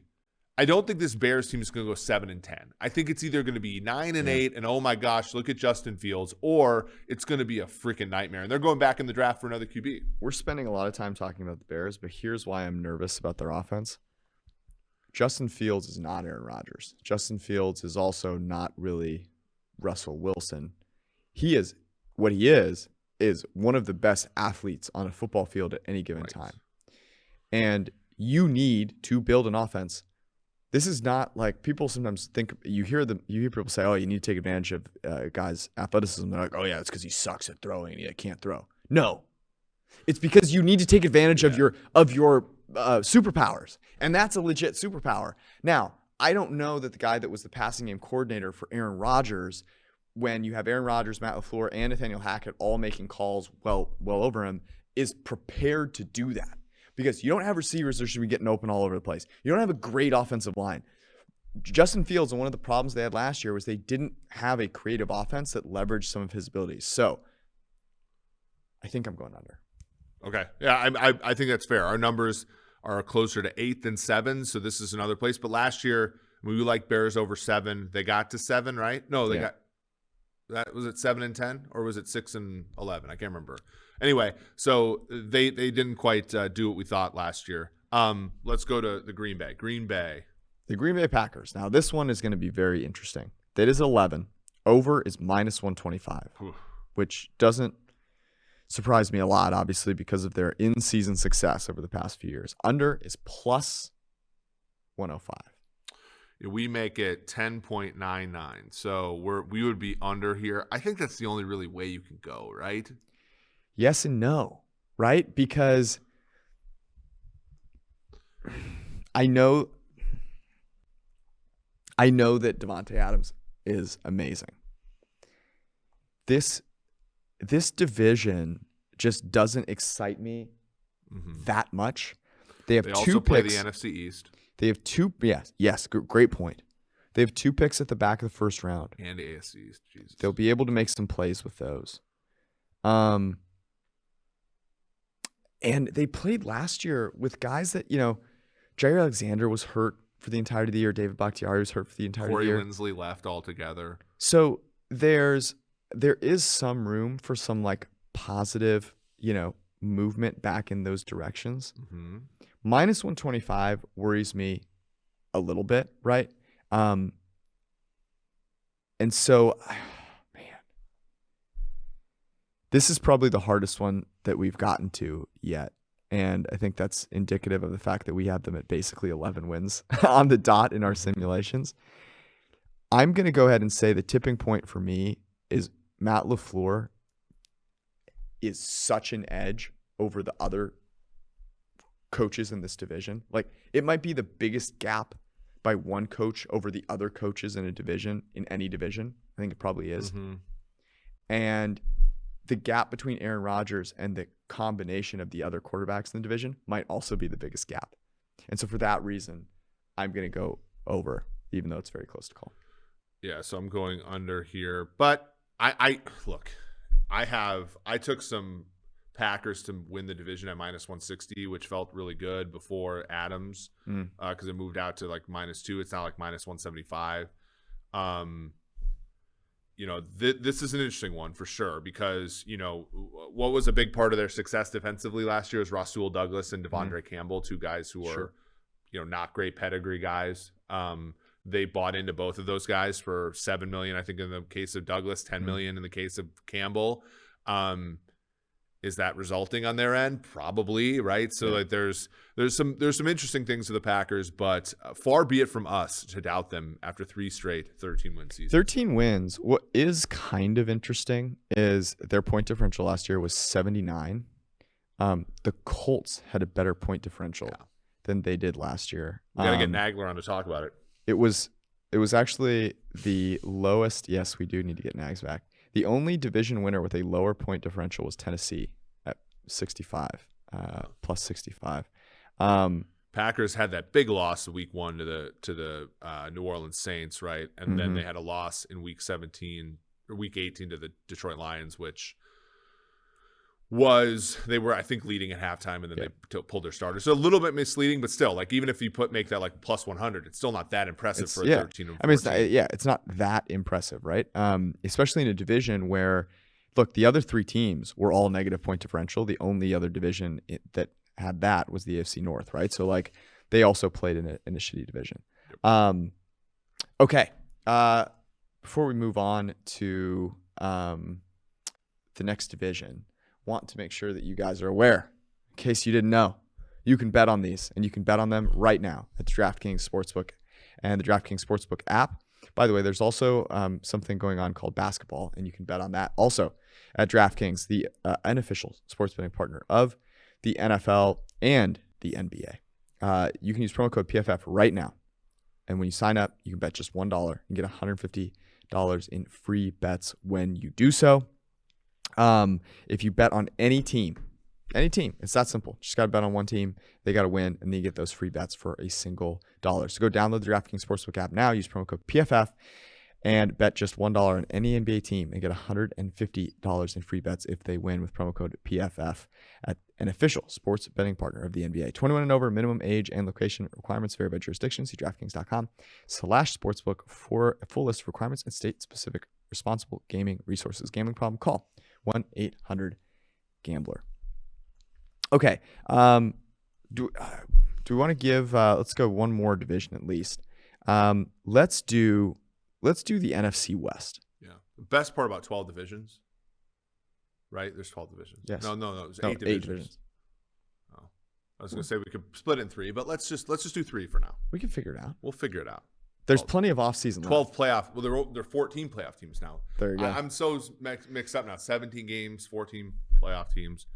I don't think this Bears team is going to go 7-10. I think it's either going to be 9-8 and oh my gosh, look at Justin Fields, or it's going to be a freaking nightmare. And they're going back in the draft for another QB. We're spending a lot of time talking about the Bears, but here's why I'm nervous about their offense. Justin Fields is not Aaron Rodgers. Justin Fields is also not really Russell Wilson. What he is one of the best athletes on a football field at any given time. And you need to build an offense. This is not like people sometimes think. You hear people say, "Oh, you need to take advantage of guys' athleticism." They're like, "Oh yeah, it's because he sucks at throwing and he can't throw." No, it's because you need to take advantage of your superpowers, and that's a legit superpower. Now, I don't know that the guy that was the passing game coordinator for Aaron Rodgers, when you have Aaron Rodgers, Matt LaFleur, and Nathaniel Hackett all making calls well over him, is prepared to do that. Because you don't have receivers that should be getting open all over the place. You don't have a great offensive line. Justin Fields, and one of the problems they had last year was they didn't have a creative offense that leveraged some of his abilities. So I think I'm going under. Okay. Yeah, I think that's fair. Our numbers are closer to 8 than 7, so this is another place. But last year, we like Bears over 7. They got to 7, right? No, they got – that was it 7 and 10, or was it 6 and 11? I can't remember. Anyway, so they didn't quite do what we thought last year. Let's go to the Green Bay. The Green Bay Packers. Now, this one is going to be very interesting. That is 11. Over is minus 125, which doesn't surprise me a lot, obviously, because of their in-season success over the past few years. Under is plus 105. We make it 10.99, so we would be under here. I think that's the only really way you can go, right? Yes and no, right? Because I know that Devontae Adams is amazing. This division just doesn't excite me that much. They have also two play picks. The NFC East. They have two. Yes, great point. They have 2 picks at the back of the first round. And AFC East. Jesus. They'll be able to make some plays with those. And they played last year with guys that, Jair Alexander was hurt for the entirety of the year. David Bakhtiari was hurt for the entirety of the year. Corey Linsley left altogether. So there is some room for some like positive, movement back in those directions. Mm-hmm. Minus 125 worries me a little bit, right? And so, man, this is probably the hardest one that we've gotten to yet. And I think that's indicative of the fact that we have them at basically 11 wins on the dot in our simulations. I'm going to go ahead and say the tipping point for me is Matt LaFleur is such an edge over the other coaches in this division. Like, it might be the biggest gap by one coach over the other coaches in a division, in any division. I think it probably is. Mm-hmm. And the gap between Aaron Rodgers and the combination of the other quarterbacks in the division might also be the biggest gap. And so for that reason, I'm going to go over, even though it's very close to call. Yeah, so I'm going under here. But I took some Packers to win the division at minus 160, which felt really good before Adams, because it moved out to like -2. It's now like minus 175. This is an interesting one for sure, because what was a big part of their success defensively last year was Rasul Douglas and Devondre Campbell, 2 guys who are not great pedigree guys. They bought into both of those guys for $7 million, I think, in the case of Douglas, $10 million in the case of Campbell. Is that resulting on their end? Probably, right? So like there's some interesting things to the Packers, but far be it from us to doubt them after 3 straight 13-win seasons. 13 wins. What is kind of interesting is their point differential last year was 79. The Colts had a better point differential than they did last year. We got to get Nagler on to talk about it. It was It was actually the lowest. Yes, we do need to get Nags back. The only division winner with a lower point differential was Tennessee at 65, plus 65. Packers had that big loss week 1 to the New Orleans Saints, right? And then they had a loss in week 17 or week 18 to the Detroit Lions, which they were, I think, leading at halftime, and then they pulled their starters. So a little bit misleading, but still, like, even if you make that like plus 100, it's still not that impressive for a 13 and 14. I mean, it's not that impressive, right? Especially in a division where, look, the other 3 teams were all negative point differential. The only other division that had that was the AFC North, right? So like they also played in a shitty division. Okay. Before we move on to the next division, want to make sure that you guys are aware, in case you didn't know, you can bet on these, and you can bet on them right now at the DraftKings Sportsbook and the DraftKings Sportsbook app. By the way, there's also something going on called basketball, and you can bet on that also at DraftKings, the unofficial sports betting partner of the NFL and the NBA. You can use promo code PFF right now, and when you sign up, you can bet just $1 and get $150 in free bets when you do so. If you bet on any team, it's that simple. Just got to bet on one team. They got to win, and then you get those free bets for a single dollar. So go download the DraftKings Sportsbook app now. Use promo code PFF and bet just $1 on any NBA team and get $150 in free bets if they win with promo code PFF at an official sports betting partner of the NBA. 21 and over, minimum age and location requirements vary by jurisdiction. See DraftKings.com/sportsbook for a full list of requirements and state-specific responsible gaming resources. Gambling problem? Call 1-800-GAMBLER. Okay. Do we want to give? Let's go one more division at least. Let's do the NFC West. Yeah. The best part about 12 divisions, right? There's 12 divisions. Yes. No. It was 8 divisions. Oh, I was going to say we could split it in 3, but let's just do 3 for now. We can figure it out. We'll figure it out. There's plenty of offseason 12 playoff. Well, there are 14 playoff teams now. There you go. I'm so mixed up now. 17 games, 14 playoff teams.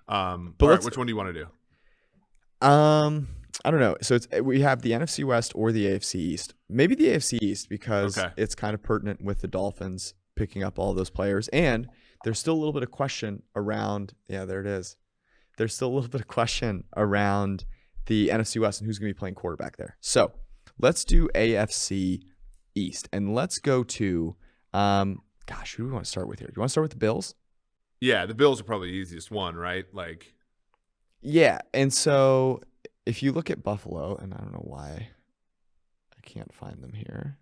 But all right, which one do you want to do? I don't know. So we have the NFC West or the AFC East. Maybe the AFC East because it's kind of pertinent with the Dolphins picking up all those players. And there's still a little bit of question around. Yeah, there it is. There's still a little bit of question around the NFC West and who's going to be playing quarterback there. So let's do AFC East. And let's go to, who do we want to start with here? Do you want to start with the Bills? Yeah, the Bills are probably the easiest one, right? Like, yeah. And so if you look at Buffalo, and I don't know why I can't find them here.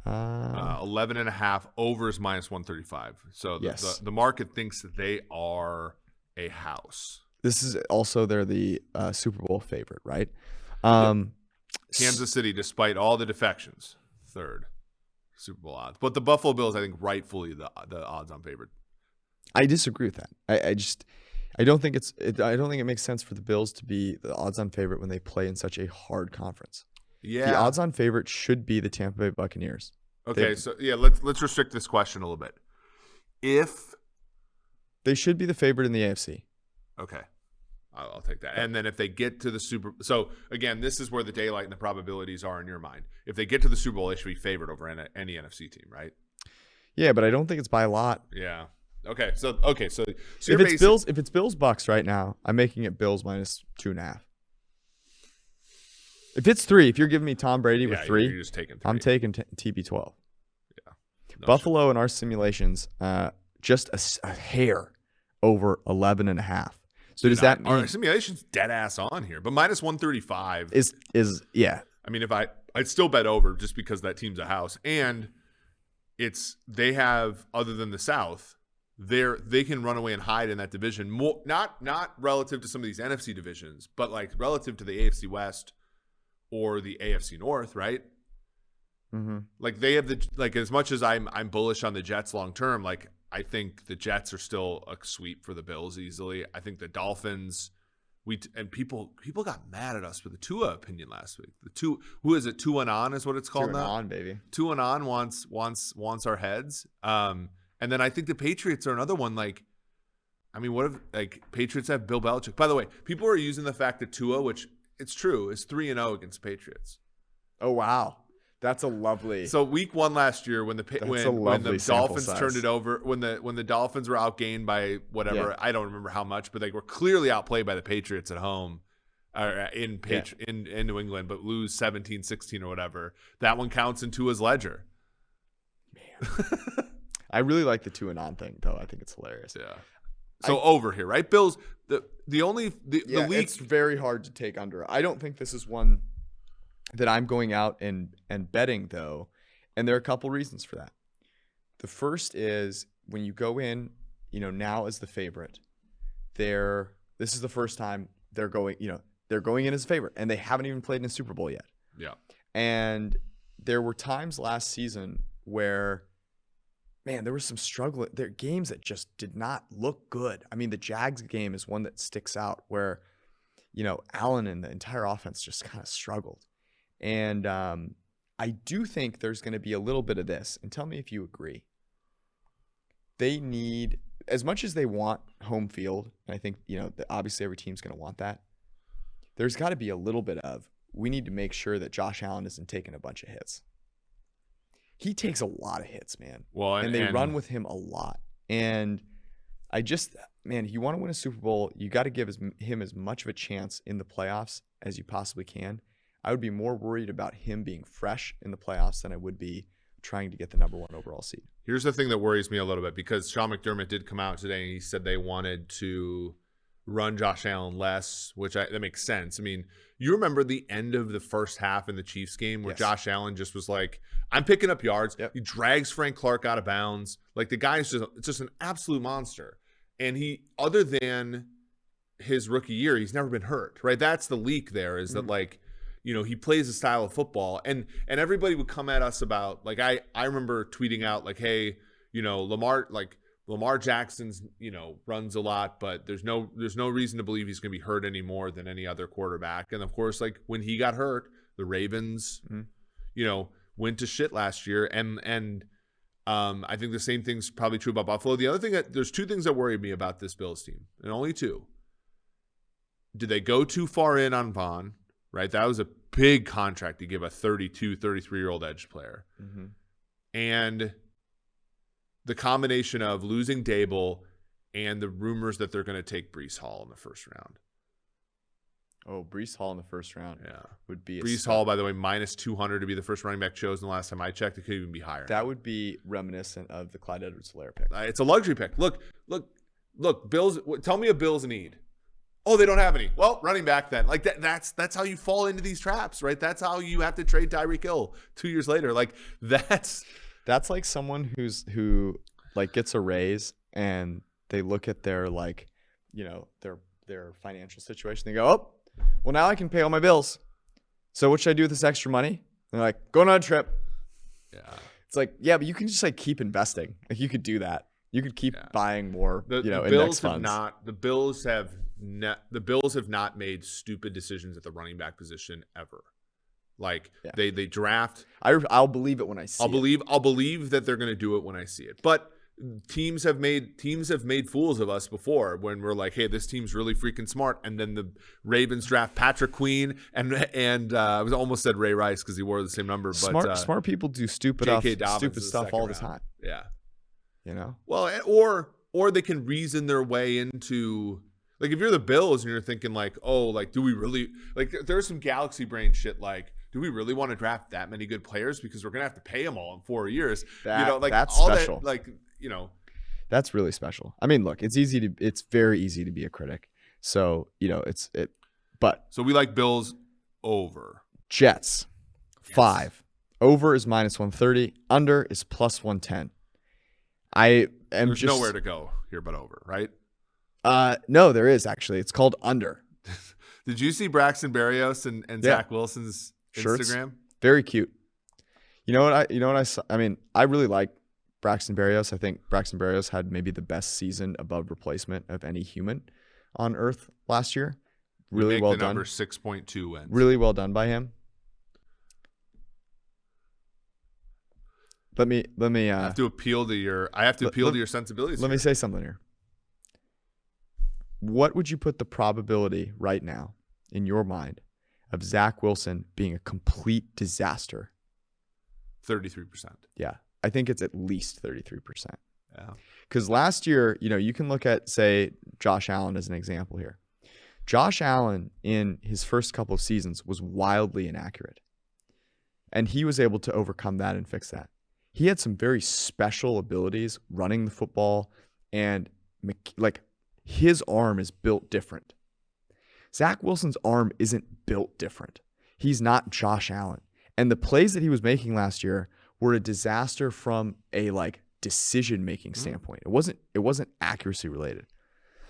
11.5 overs minus 135. So the market thinks that they are a house. This is also they're the Super Bowl favorite, right? Kansas City, despite all the defections, 3rd Super Bowl odds. But the Buffalo Bills, I think, rightfully the odds-on favorite. I disagree with that. I don't think I don't think it makes sense for the Bills to be the odds-on favorite when they play in such a hard conference. Yeah, the odds-on favorite should be the Tampa Bay Buccaneers. Okay, so yeah, let's restrict this question a little bit. If they should be the favorite in the AFC. Okay, I'll take that. And then if they get to the so again, this is where the daylight and the probabilities are in your mind. If they get to the Super Bowl, they should be favored over any NFC team, right? Yeah, but I don't think it's by a lot. Yeah. Okay, so if it's Bills Bucks right now, I'm making it Bills minus 2.5. If it's 3, if you're giving me Tom Brady with 3, you're just taking 3. I'm taking TB12. Yeah. No Buffalo shit. In our simulations, just a hair over 11.5. So does that mean our simulation's dead ass on here? But minus 135 is yeah. I mean, I'd still bet over just because that team's a house, and they have, other than the South, they can run away and hide in that division. More not relative to some of these NFC divisions, but like relative to the AFC West or the AFC North, right? Mm-hmm. Like they have as much as I'm bullish on the Jets long term, like I think the Jets are still a sweep for the Bills easily. I think the Dolphins, people got mad at us for the Tua opinion last week. Who is it? 2-and-on is what it's called now. 2-and-on, baby. 2-and-on wants our heads. And then I think the Patriots are another one. Like, I mean, what if Patriots have Bill Belichick? By the way, people are using the fact that Tua, which it's true, is 3-0 against Patriots. Oh wow, That's a lovely. So week 1 last year, when the Dolphins turned it over, when the Dolphins were outgained by whatever, I don't remember how much, but they were clearly outplayed by the Patriots at home, in New England, but lose 17-16 or whatever. That one counts in Tua's ledger. Man, I really like the Tua non thing though. I think it's hilarious. Yeah. So over here, right? Bills. The league. It's very hard to take under. I don't think this is one that I'm going out and betting though, and there are a couple reasons for that. The first is when you go in, now as the favorite, this is the first time they're going in as a favorite, and they haven't even played in a Super Bowl yet. Yeah. And there were times last season where, man, there was some struggle. There are games that just did not look good. I mean, the Jags game is one that sticks out where, Allen and the entire offense just kind of struggled. And I do think there's going to be a little bit of this. And tell me if you agree. They need, as much as they want home field, and I think, obviously every team's going to want that, there's got to be a little bit of, we need to make sure that Josh Allen isn't taking a bunch of hits. He takes a lot of hits, man. Well, and they run with him a lot. And you want to win a Super Bowl, you got to give him as much of a chance in the playoffs as you possibly can. I would be more worried about him being fresh in the playoffs than I would be trying to get the number 1 overall seed. Here's the thing that worries me a little bit, because Sean McDermott did come out today and he said they wanted to run Josh Allen less, that makes sense. I mean, you remember the end of the first half in the Chiefs game where Josh Allen just was like, I'm picking up yards. Yep. He drags Frank Clark out of bounds. Like, the guy is just an absolute monster. And he, other than his rookie year, he's never been hurt, right? That's the leak there, is that he plays a style of football, and everybody would come at us about, like, I remember tweeting out like, hey, Lamar Jackson's, runs a lot, but there's no reason to believe he's going to be hurt any more than any other quarterback. And of course, like, when he got hurt, the Ravens, went to shit last year. And I think the same thing's probably true about Buffalo. The other thing there's 2 things that worry me about this Bills team, and only 2. Did they go too far in on Vaughn? Right? That was a big contract to give a 32, 33-year-old edge player. Mm-hmm. And the combination of losing Dable and the rumors that they're going to take Breece Hall in the first round. Oh, Breece Hall in the first round. Yeah. Would be Breece Hall, by the way, minus 200 to be the first running back chosen the last time I checked. It could even be higher. That would be reminiscent of the Clyde Edwards-Helaire pick. It's a luxury pick. Look, Bills, tell me a Bills need. Oh, they don't have any. Well, running back then. Like, that's how you fall into these traps, right? That's how you have to trade Tyreek Hill 2 years later. Like, that's like someone who like gets a raise and they look at their their financial situation. They go, oh, well, now I can pay all my bills. So what should I do with this extra money? And they're like, going on a trip. Yeah. It's like, yeah, but you can just like keep investing. Like, you could do that. You could keep buying more, the index funds. The Bills have not made stupid decisions at the running back position ever. Like, they draft. I'll believe it when I see it. I'll believe that they're going to do it when I see it. But teams have made fools of us before when we're like, hey, this team's really freaking smart, and then the Ravens draft Patrick Queen and I was almost said Ray Rice because he wore the same number. But smart people do stupid stuff all the time. Yeah. Well, or they can reason their way into, like, if you're the Bills and you're thinking like, oh, like, do we really, like, there's some galaxy brain shit like, do we really want to draft that many good players because we're gonna have to pay them all in 4 years? That's all special. That's really special. I mean, look, it's very easy to be a critic. So so we like Bills over. Jets 5. Over is minus 130. Under is plus 110. There's nowhere to go here but over, right? No, there is actually. It's called under. Did you see Braxton Berrios and Zach Wilson's shirts? Instagram? Very cute. You know what I saw? I mean, I really like Braxton Berrios. I think Braxton Berrios had maybe the best season above replacement of any human on earth last year. Really well done. Number 6.2 wins. Really well done by him. Let me. I have to appeal to your sensibilities. Let me say something here. What would you put the probability right now in your mind of Zach Wilson being a complete disaster 33%. Yeah. I think it's at least 33%. Yeah. Because last year, you can look at, say, Josh Allen as an example here. Josh Allen in his first couple of seasons was wildly inaccurate. And he was able to overcome that and fix that. He had some very special abilities running the football, and like his arm is built different. Zach Wilson's arm isn't built different. He's not Josh Allen. And the plays that he was making last year were a disaster from a decision-making standpoint. It wasn't accuracy related.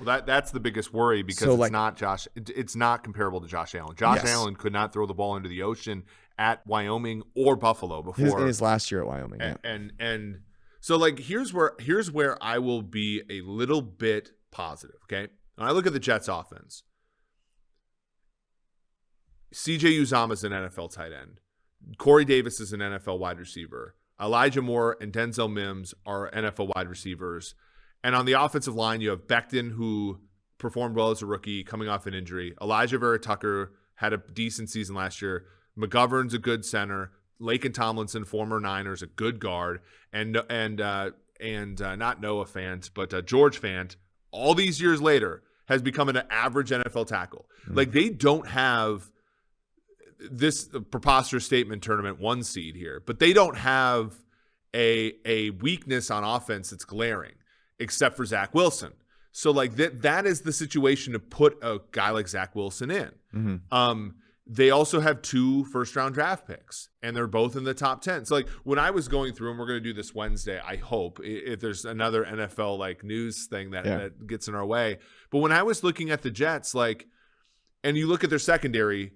Well, that's the biggest worry because it's not comparable to Josh Allen. Josh Allen could not throw the ball into the ocean at Wyoming or Buffalo before. In his last year at Wyoming. And so here's where I will be a little bit positive, okay? When I look at the Jets offense, CJ Uzomah is an NFL tight end. Corey Davis is an NFL wide receiver. Elijah Moore and Denzel Mims are NFL wide receivers. And on the offensive line, you have Becton, who performed well as a rookie, coming off an injury. Elijah Vera Tucker had a decent season last year. McGovern's a good center. Laken Tomlinson, former Niners, a good guard. And not Noah Fant, but George Fant, all these years later, has become an average NFL tackle. Mm-hmm. They don't have this preposterous statement tournament 1 seed here, but they don't have a weakness on offense that's glaring, except for Zach Wilson. So that is the situation to put a guy like Zach Wilson in. Mm-hmm. They also have 2 first-round draft picks, and they're both in the top 10. So when I was going through, and we're going to do this Wednesday, I hope, if there's another NFL news thing that gets in our way. But when I was looking at the Jets, and you look at their secondary,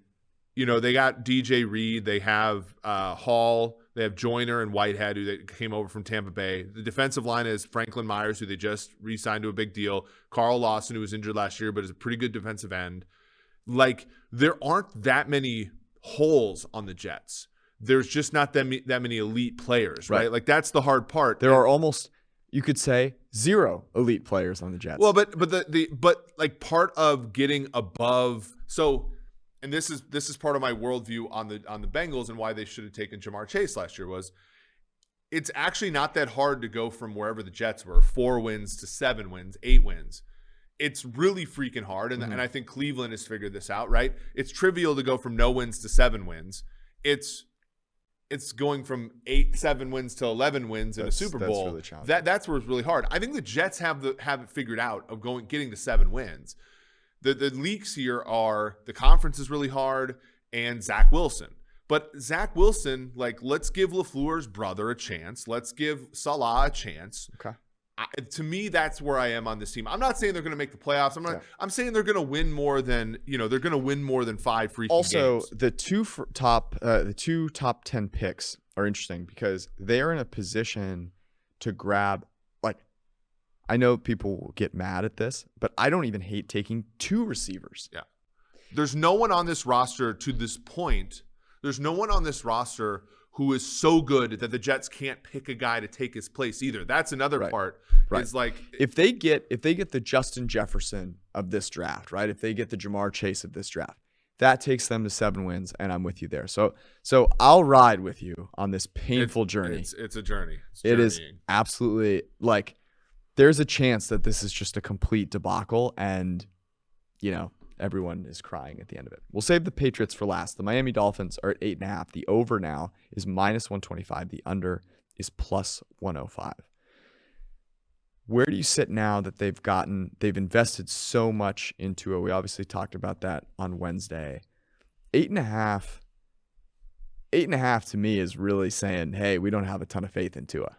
they got DJ Reed, they have Hall, they have Joyner and Whitehead, who they came over from Tampa Bay. The defensive line is Franklin Myers, who they just re-signed to a big deal. Carl Lawson, who was injured last year, but is a pretty good defensive end. There aren't that many holes on the Jets. There's just not that many elite players, right? That's the hard part. There are almost, you could say, 0 elite players on the Jets. Well, but part of getting above, and this is part of my worldview on the Bengals and why they should have taken Jamar Chase last year was it's actually not that hard to go from wherever the Jets were, 4 wins to 7 wins, 8 wins. It's really freaking hard, and I think Cleveland has figured this out, right? It's trivial to go from no wins to 7 wins. It's going from 7 wins to 11 wins in a Super Bowl. Really challenging. That's where it's really hard. I think the Jets have it figured out of getting to 7 wins. The leaks here are the conference is really hard and Zach Wilson. But Zach Wilson, let's give LaFleur's brother a chance. Let's give Salah a chance. Okay. To me, that's where I am on this team. I'm not saying they're going to make the playoffs. I'm saying they're going to win more than 5 freaking games. Also, the two top 10 picks are interesting because they're in a position to grab. I know people will get mad at this, but I don't even hate taking 2 receivers. Yeah. There's no one on this roster to this point. There's no one on this roster who is so good that the Jets can't pick a guy to take his place either. That's another part. Right. It's if they get the Justin Jefferson of this draft, right? If they get the Jamar Chase of this draft, that takes them to 7 wins, and I'm with you there. So I'll ride with you on this painful journey. It's a journey. It is absolutely there's a chance that this is just a complete debacle, and everyone is crying at the end of it. We'll save the Patriots for last. The Miami Dolphins are at 8.5. The over now is -125. The under is +105. Where do you sit now that they've invested so much into it? We obviously talked about that on Wednesday. 8.5 to me is really saying, hey, we don't have a ton of faith in Tua.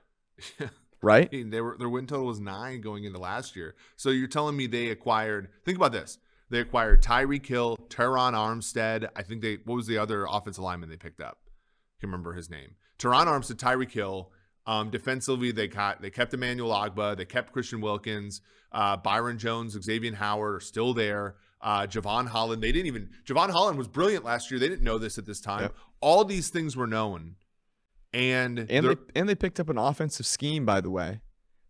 Right? I mean, their win total was 9 going into last year. So you're telling me they acquired, think about this. They acquired Tyreek Hill, Teron Armstead. I think what was the other offensive lineman they picked up? I can't remember his name. Teron Armstead, Tyreek Hill. Defensively, they kept Emmanuel Ogbah. They kept Christian Wilkins. Byron Jones, Xavier Howard are still there. Javon Holland. Javon Holland was brilliant last year. They didn't know this at this time. Yep. All these things were known. And they picked up an offensive scheme, by the way,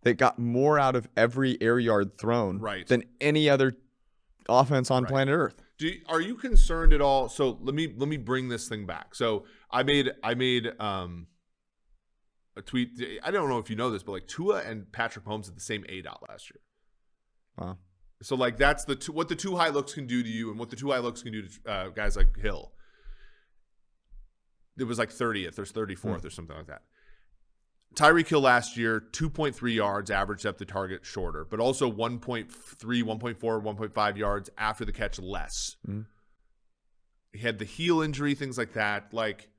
that got more out of every air yard thrown than any other offense on planet Earth. Are you concerned at all? So let me bring this thing back. So I made a tweet. I don't know if you know this, but like Tua and Patrick Mahomes had the same ADOT last year. Wow. So like that's what the two high looks can do to you, and what the two high looks can do to guys like Hill. It was like 30th or 34th or something like that. Tyreek Hill last year, 2.3 yards average depth of target shorter, but also 1.3, 1.4, 1.5 yards after the catch less. He had the heel injury, things like that. Like,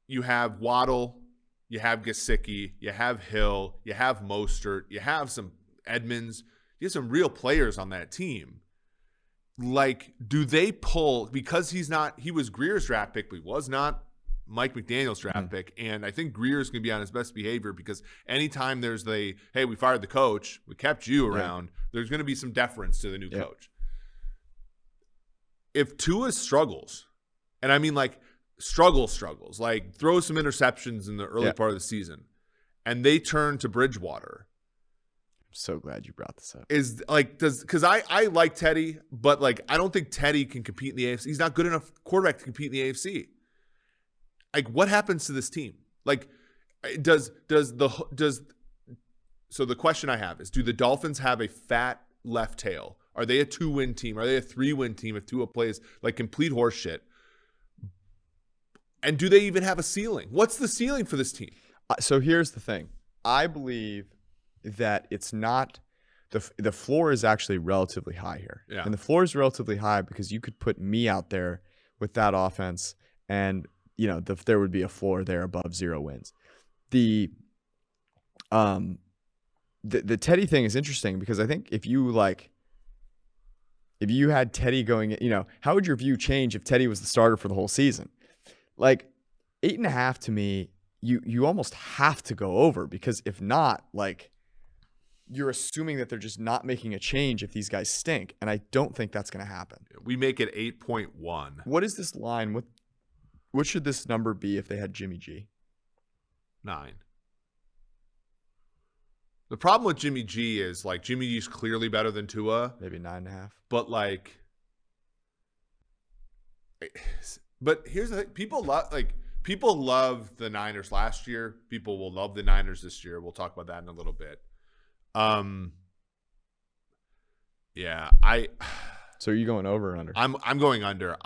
you have Waddle, you have Gesicki, you have Hill, you have Mostert, you have some Edmonds, you have some real players on that team. Like, do they pull, because he was Greer's draft pick, but he was not Mike McDaniel's draft pick, and I think Greer's going to be on his best behavior, because anytime there's hey, we fired the coach, we kept you around, there's going to be some deference to the new coach. If Tua struggles, and I mean like struggles, like throw some interceptions in the early part of the season, and they turn to Bridgewater. I'm so glad you brought this up. Because I like Teddy, but like I don't think Teddy can compete in the AFC. He's not good enough quarterback to compete in the AFC. Like, what happens to this team? Like, so the question I have is, do the Dolphins have a fat left tail? Are they a 2-win team? Are they a 3-win team if Tua plays like complete horse shit? And do they even have a ceiling? What's the ceiling for this team? So here's the thing. I believe that it's not the floor is actually relatively high here. Yeah. And the floor is relatively high because you could put me out there with that offense, and there would be a floor there above 0 wins. The Teddy thing is interesting because I think if you had Teddy going, how would your view change if Teddy was the starter for the whole season? Like 8.5 to me, you almost have to go over, because if not, like, you're assuming that they're just not making a change if these guys stink, and I don't think that's going to happen. We make it 8.1. What is this line? What should this number be if they had Jimmy G? 9. The problem with Jimmy G is, like, Jimmy G's clearly better than Tua. Maybe 9.5. But, like, but here's the thing. People love the Niners last year. People will love the Niners this year. We'll talk about that in a little bit. So are you going over or under? I'm going under.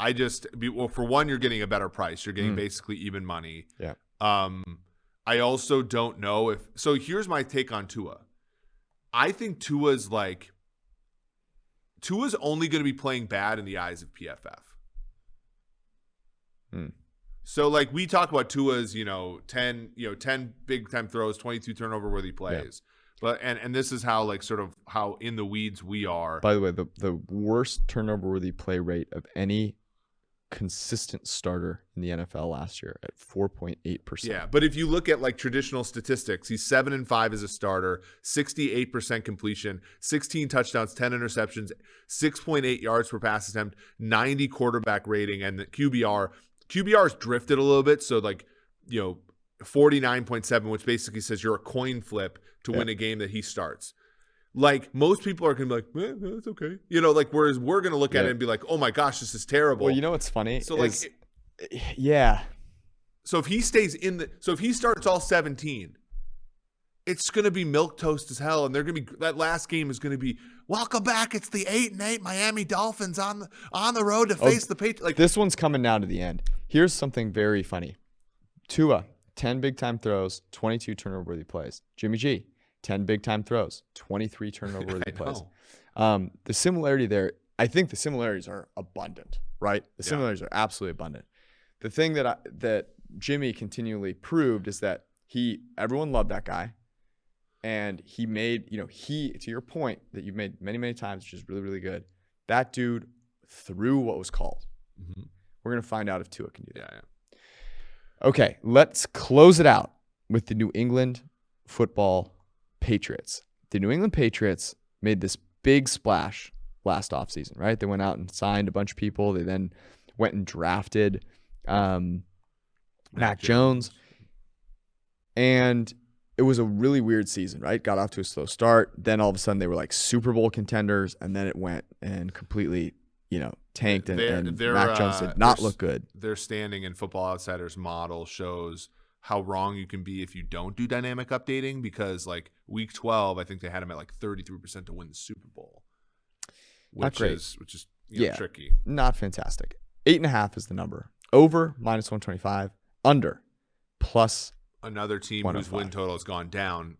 For one, you're getting a better price. You're getting basically even money. Yeah. I also don't know if – so here's my take on Tua. I think Tua's only going to be playing bad in the eyes of PFF. So, like, we talk about Tua's, 10 big-time throws, 22 turnover-worthy plays. Yeah. But and this is how, like, sort of how in the weeds we are. By the way, the worst turnover-worthy play rate of any consistent starter in the NFL last year at 4.8%. Yeah, but if you look at, like, traditional statistics, he's 7-5 as a starter, 68% completion, 16 touchdowns, 10 interceptions, 6.8 yards per pass attempt, 90 quarterback rating, and the QBR's drifted a little bit, so, like, 49.7, which basically says you're a coin flip to win a game that he starts. Like, most people are going to be like, that's okay. Whereas we're going to look at it and be like, oh my gosh, this is terrible. Well, you know what's funny? So, So if he if he starts all 17, it's going to be milquetoast as hell. And that last game is going to be, welcome back. It's the 8-8 Miami Dolphins on the road to face the Patriots. Like, this one's coming down to the end. Here's something very funny. Tua, 10 big-time throws, 22 turnover-worthy plays. Jimmy G, 10 big-time throws, 23 turnover-worthy plays. The similarity there, I think the similarities are abundant, right? The similarities are absolutely abundant. The thing that Jimmy continually proved is that everyone loved that guy, and he made, to your point that you've made many, many times, which is really, really good, that dude threw what was called. Mm-hmm. We're going to find out if Tua can do that. Yeah. Okay, let's close it out with the New England Football Patriots. The New England Patriots made this big splash last offseason, right? They went out and signed a bunch of people. They then went and drafted Mac Jones. And it was a really weird season, right? Got off to a slow start. Then all of a sudden they were like Super Bowl contenders, and then it went and completely tanked, and Mac Jones did not look good. Their standing in Football Outsiders model shows how wrong you can be if you don't do dynamic updating, because like week 12, I think they had them at like 33% to win the Super Bowl, which is tricky. Not fantastic. 8.5 is the number. Over -125. Under plus. Another team whose win total has gone down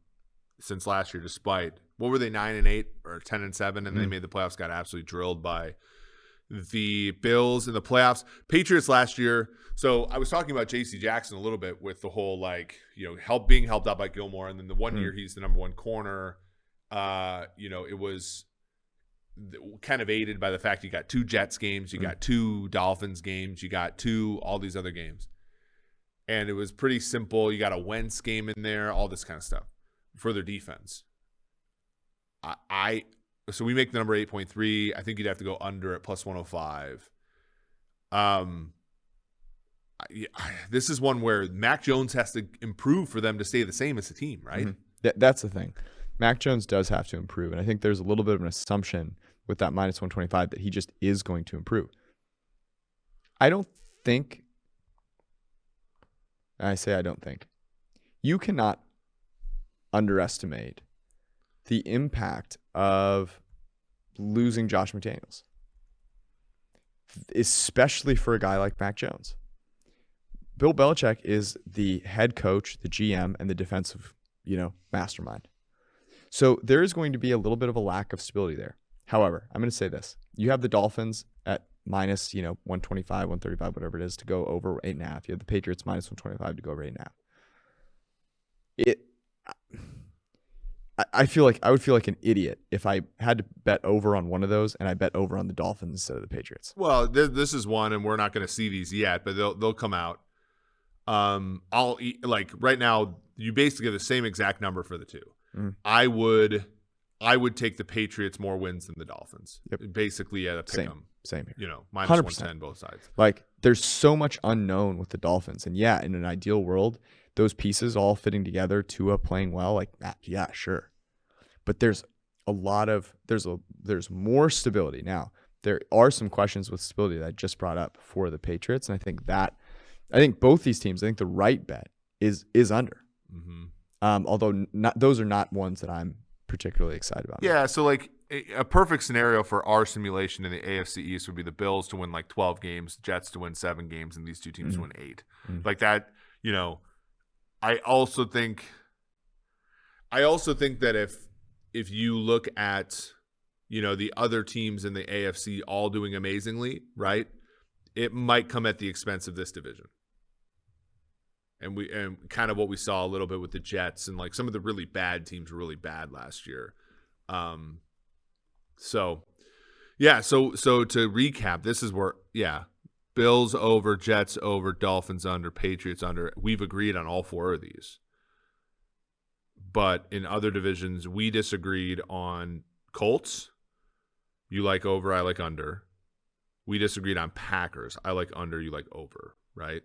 since last year, despite what were they 9-8 or 10-7, and they made the playoffs, got absolutely drilled by the Bills in the playoffs. Patriots last year. So I was talking about J.C. Jackson a little bit with the whole being helped out by Gilmore, and then the one year he's the number one corner. It was kind of aided by the fact you got 2 Jets games, you got 2 Dolphins games, you got 2 all these other games, and it was pretty simple. You got a Wentz game in there, all this kind of stuff for their defense. So we make the number 8.3. I think you'd have to go under at +105. This is one where Mac Jones has to improve for them to stay the same as a team, right? That's the thing. Mac Jones does have to improve, and I think there's a little bit of an assumption with that -125 that he just is going to improve. I don't think you cannot underestimate the impact of losing Josh McDaniels, especially for a guy like Mac Jones. Bill Belichick is the head coach, the GM, and the defensive, mastermind. So there is going to be a little bit of a lack of stability there. However, I'm going to say this. You have the Dolphins at -125, 135, whatever it is, to go over 8.5. You have the Patriots -125 to go over 8.5. I feel like I would feel like an idiot if I had to bet over on one of those and I bet over on the Dolphins instead of the Patriots. Well, this is one, and we're not going to see these yet, but they'll come out. Right now, you basically have the same exact number for the two. I would take the Patriots more wins than the Dolphins. Yep. Basically at a pick 'em. Same here. -110 both sides. Like, there's so much unknown with the Dolphins, and in an ideal world, those pieces all fitting together, Tua playing well, sure. But there's more stability. Now, there are some questions with stability that I just brought up for the Patriots, and I think both these teams, I think the right bet is under. Although those are not ones that I'm particularly excited about. Yeah, so like a perfect scenario for our simulation in the AFC East would be the Bills to win like 12 games, Jets to win 7 games, and these two teams to win 8. Like that, I also think that if you look at, the other teams in the AFC all doing amazingly, right, it might come at the expense of this division. And kind of what we saw a little bit with the Jets, and like some of the really bad teams were really bad last year. So to recap, this is where, Bills over, Jets over, Dolphins under, Patriots under. We've agreed on all 4 of these. But in other divisions, we disagreed on Colts. You like over, I like under. We disagreed on Packers. I like under, you like over, right?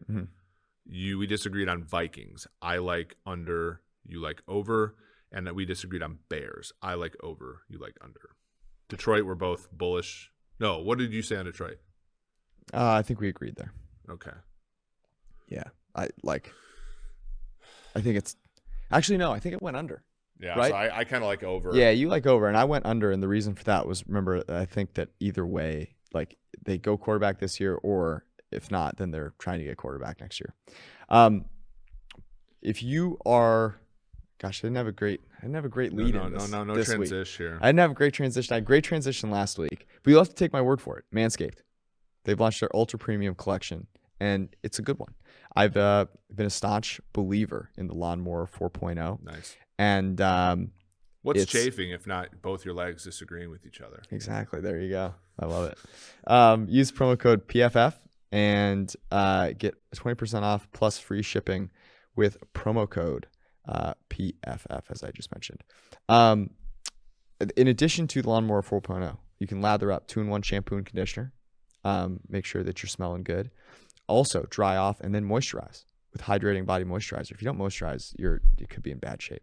We disagreed on Vikings. I like under, you like over. And we disagreed on Bears. I like over, you like under. Detroit, we're both bullish. No, what did you say on Detroit? I think we agreed there. Okay. Yeah. I think it's actually, no, I think it went under. Yeah. Right? So I kind of like over. Yeah, you like over, and I went under, and the reason for that was, remember, I think that either way, like, they go quarterback this year, or if not, then they're trying to get quarterback next year. If you are, gosh, I didn't have a great lead in this. No this transition week. here. I didn't have a great transition. I had a great transition last week, but you'll have to take my word for it. Manscaped. They've launched their ultra premium collection, and it's a good one. I've been a staunch believer in the Lawnmower 4.0. Nice. And what's chafing if not both your legs disagreeing with each other? Exactly. There you go. I love it. Use promo code PFF and get 20% off plus free shipping with promo code PFF, as I just mentioned. In addition to the Lawnmower 4.0, you can lather up 2-in-1 shampoo and conditioner. Make sure that you're smelling good. Also, dry off and then moisturize with hydrating body moisturizer. If you don't moisturize, you could be in bad shape.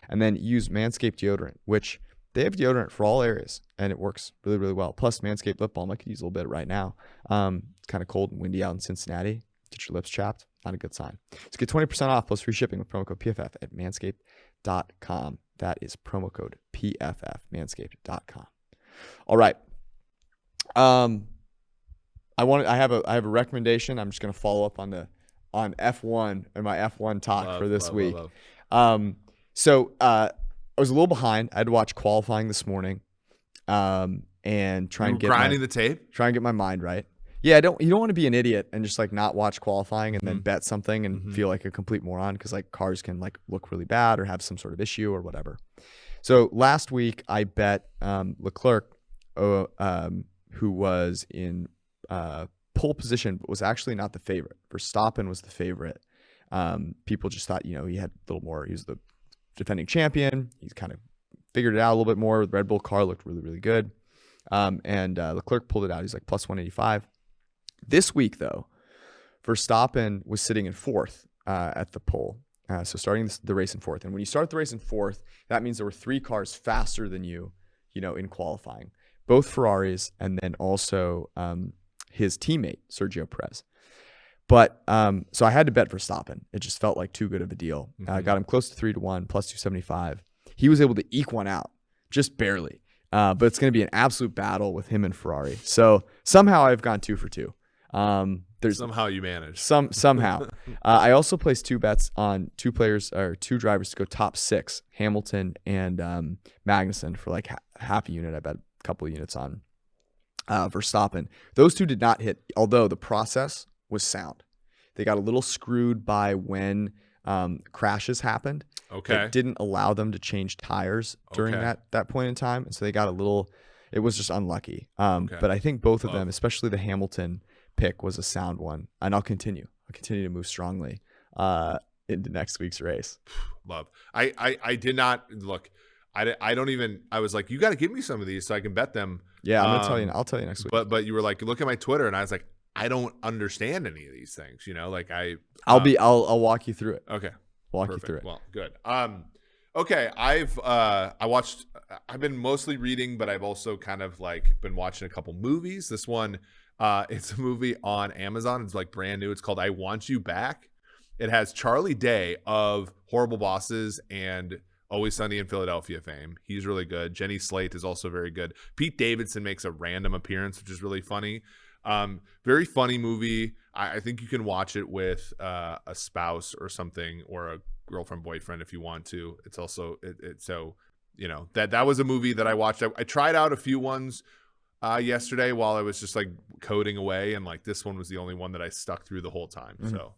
And then use Manscaped deodorant, which they have deodorant for all areas, and it works really, really well. Plus, Manscaped lip balm, I could use a little bit right now. It's kind of cold and windy out in Cincinnati. Get your lips chapped. Not a good sign. So get 20% off plus free shipping with promo code PFF at manscaped.com. That is promo code PFF, manscaped.com. All right. I have a recommendation. I'm just going to follow up on F1 and my F1 talk for this week. So I was a little behind. I had to watch qualifying this morning, and try and get grinding the tape. Try and get my mind right. Yeah, you don't want to be an idiot and just like not watch qualifying and then bet something and feel like a complete moron because like cars can like look really bad or have some sort of issue or whatever. So last week I bet Leclerc, who was in pole position, but was actually not the favorite. Verstappen was the favorite. People just thought, he had a little more. He was the defending champion. He's kind of figured it out a little bit more. The Red Bull car looked really, really good. And Leclerc pulled it out. He's like plus 185. This week, though, Verstappen was sitting in fourth at the pole. So starting the race in fourth. And when you start the race in fourth, that means there were 3 cars faster than you, in qualifying. Both Ferraris and then also his teammate, Sergio Perez. But so I had to bet Verstappen. It just felt like too good of a deal. Got him close to 3-1, plus 275. He was able to eke one out, just barely. But it's going to be an absolute battle with him and Ferrari. So somehow I've gone 2 for 2. Somehow you managed. Somehow. I also placed 2 bets on 2 drivers to go top 6, Hamilton and Magnussen, for like half a unit. I bet a couple of units on Verstappen. Those 2 did not hit, although the process was sound. They got a little screwed by when crashes happened. Okay. It didn't allow them to change tires during that point in time. And so they got it was just unlucky. But I think both of them, especially the Hamilton pick, was a sound one. And I'll continue to move strongly into next week's race. Love. I did not look. I don't even. I was like, you got to give me some of these so I can bet them. Yeah, I'm gonna tell you. I'll tell you next week. But you were like, look at my Twitter, and I was like, I don't understand any of these things. Like I'll walk you through it. Okay. Walk you through it. Well, good. Okay. I've been mostly reading, but I've also kind of like been watching a couple movies. This one, it's a movie on Amazon. It's like brand new. It's called I Want You Back. It has Charlie Day of Horrible Bosses and Always Sunny in Philadelphia fame. He's really good. Jenny Slate is also very good. Pete Davidson makes a random appearance, which is really funny. Very funny movie. I think you can watch it with a spouse or something, or a girlfriend, boyfriend if you want to. It's also that was a movie that I watched. I tried out a few ones yesterday while I was just like coding away, and like this one was the only one that I stuck through the whole time. So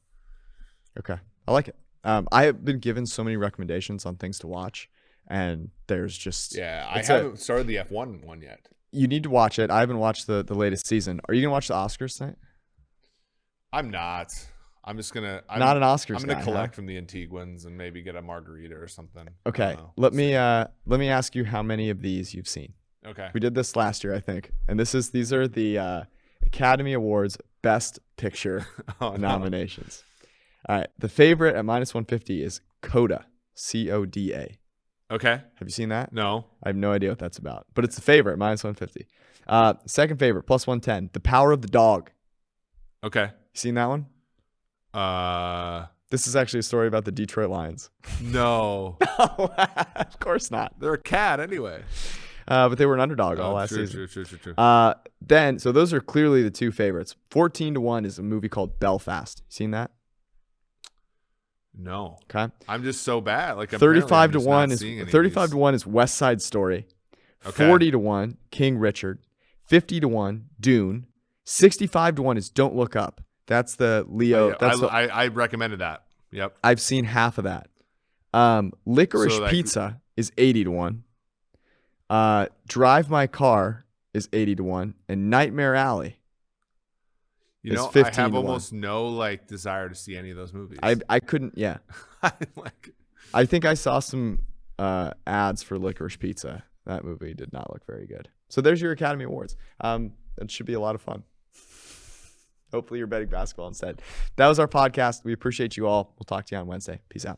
okay, I like it. I have been given so many recommendations on things to watch, and there's just I haven't started the F1 one yet. You need to watch it. I haven't watched the latest season. Are you gonna watch the Oscars tonight? I'm not. I'm just gonna. Not an Oscars. I'm gonna collect from the Antiguans and maybe get a margarita or something. Okay. Let me ask you how many of these you've seen. Okay. We did this last year, I think, and these are the Academy Awards Best Picture nominations. All right. The favorite at minus 150 is Coda. CODA. Okay. Have you seen that? No. I have no idea what that's about, but it's the favorite, minus 150. Second favorite, plus 110. The Power of the Dog. Okay. You seen that one? This is actually a story about the Detroit Lions. No. Of course not. They're a cat anyway. But they were an underdog all last season. True. Then, so those are clearly the 2 favorites. 14-1 is a movie called Belfast. You seen that? No. Okay. I'm just so bad. Like 35-1 is West Side Story. Okay. 40-1 King Richard. 50-1 Dune. 65-1 is Don't Look Up. That's the Leo. I recommended that. Yep. I've seen half of that. Licorice Pizza is 80-1. Drive My Car is 80-1, and Nightmare Alley. I have almost no like desire to see any of those movies. I couldn't. Yeah. I think I saw some ads for Licorice Pizza. That movie did not look very good. So there's your Academy Awards. It should be a lot of fun. Hopefully you're betting basketball instead. That was our podcast. We appreciate you all. We'll talk to you on Wednesday. Peace out.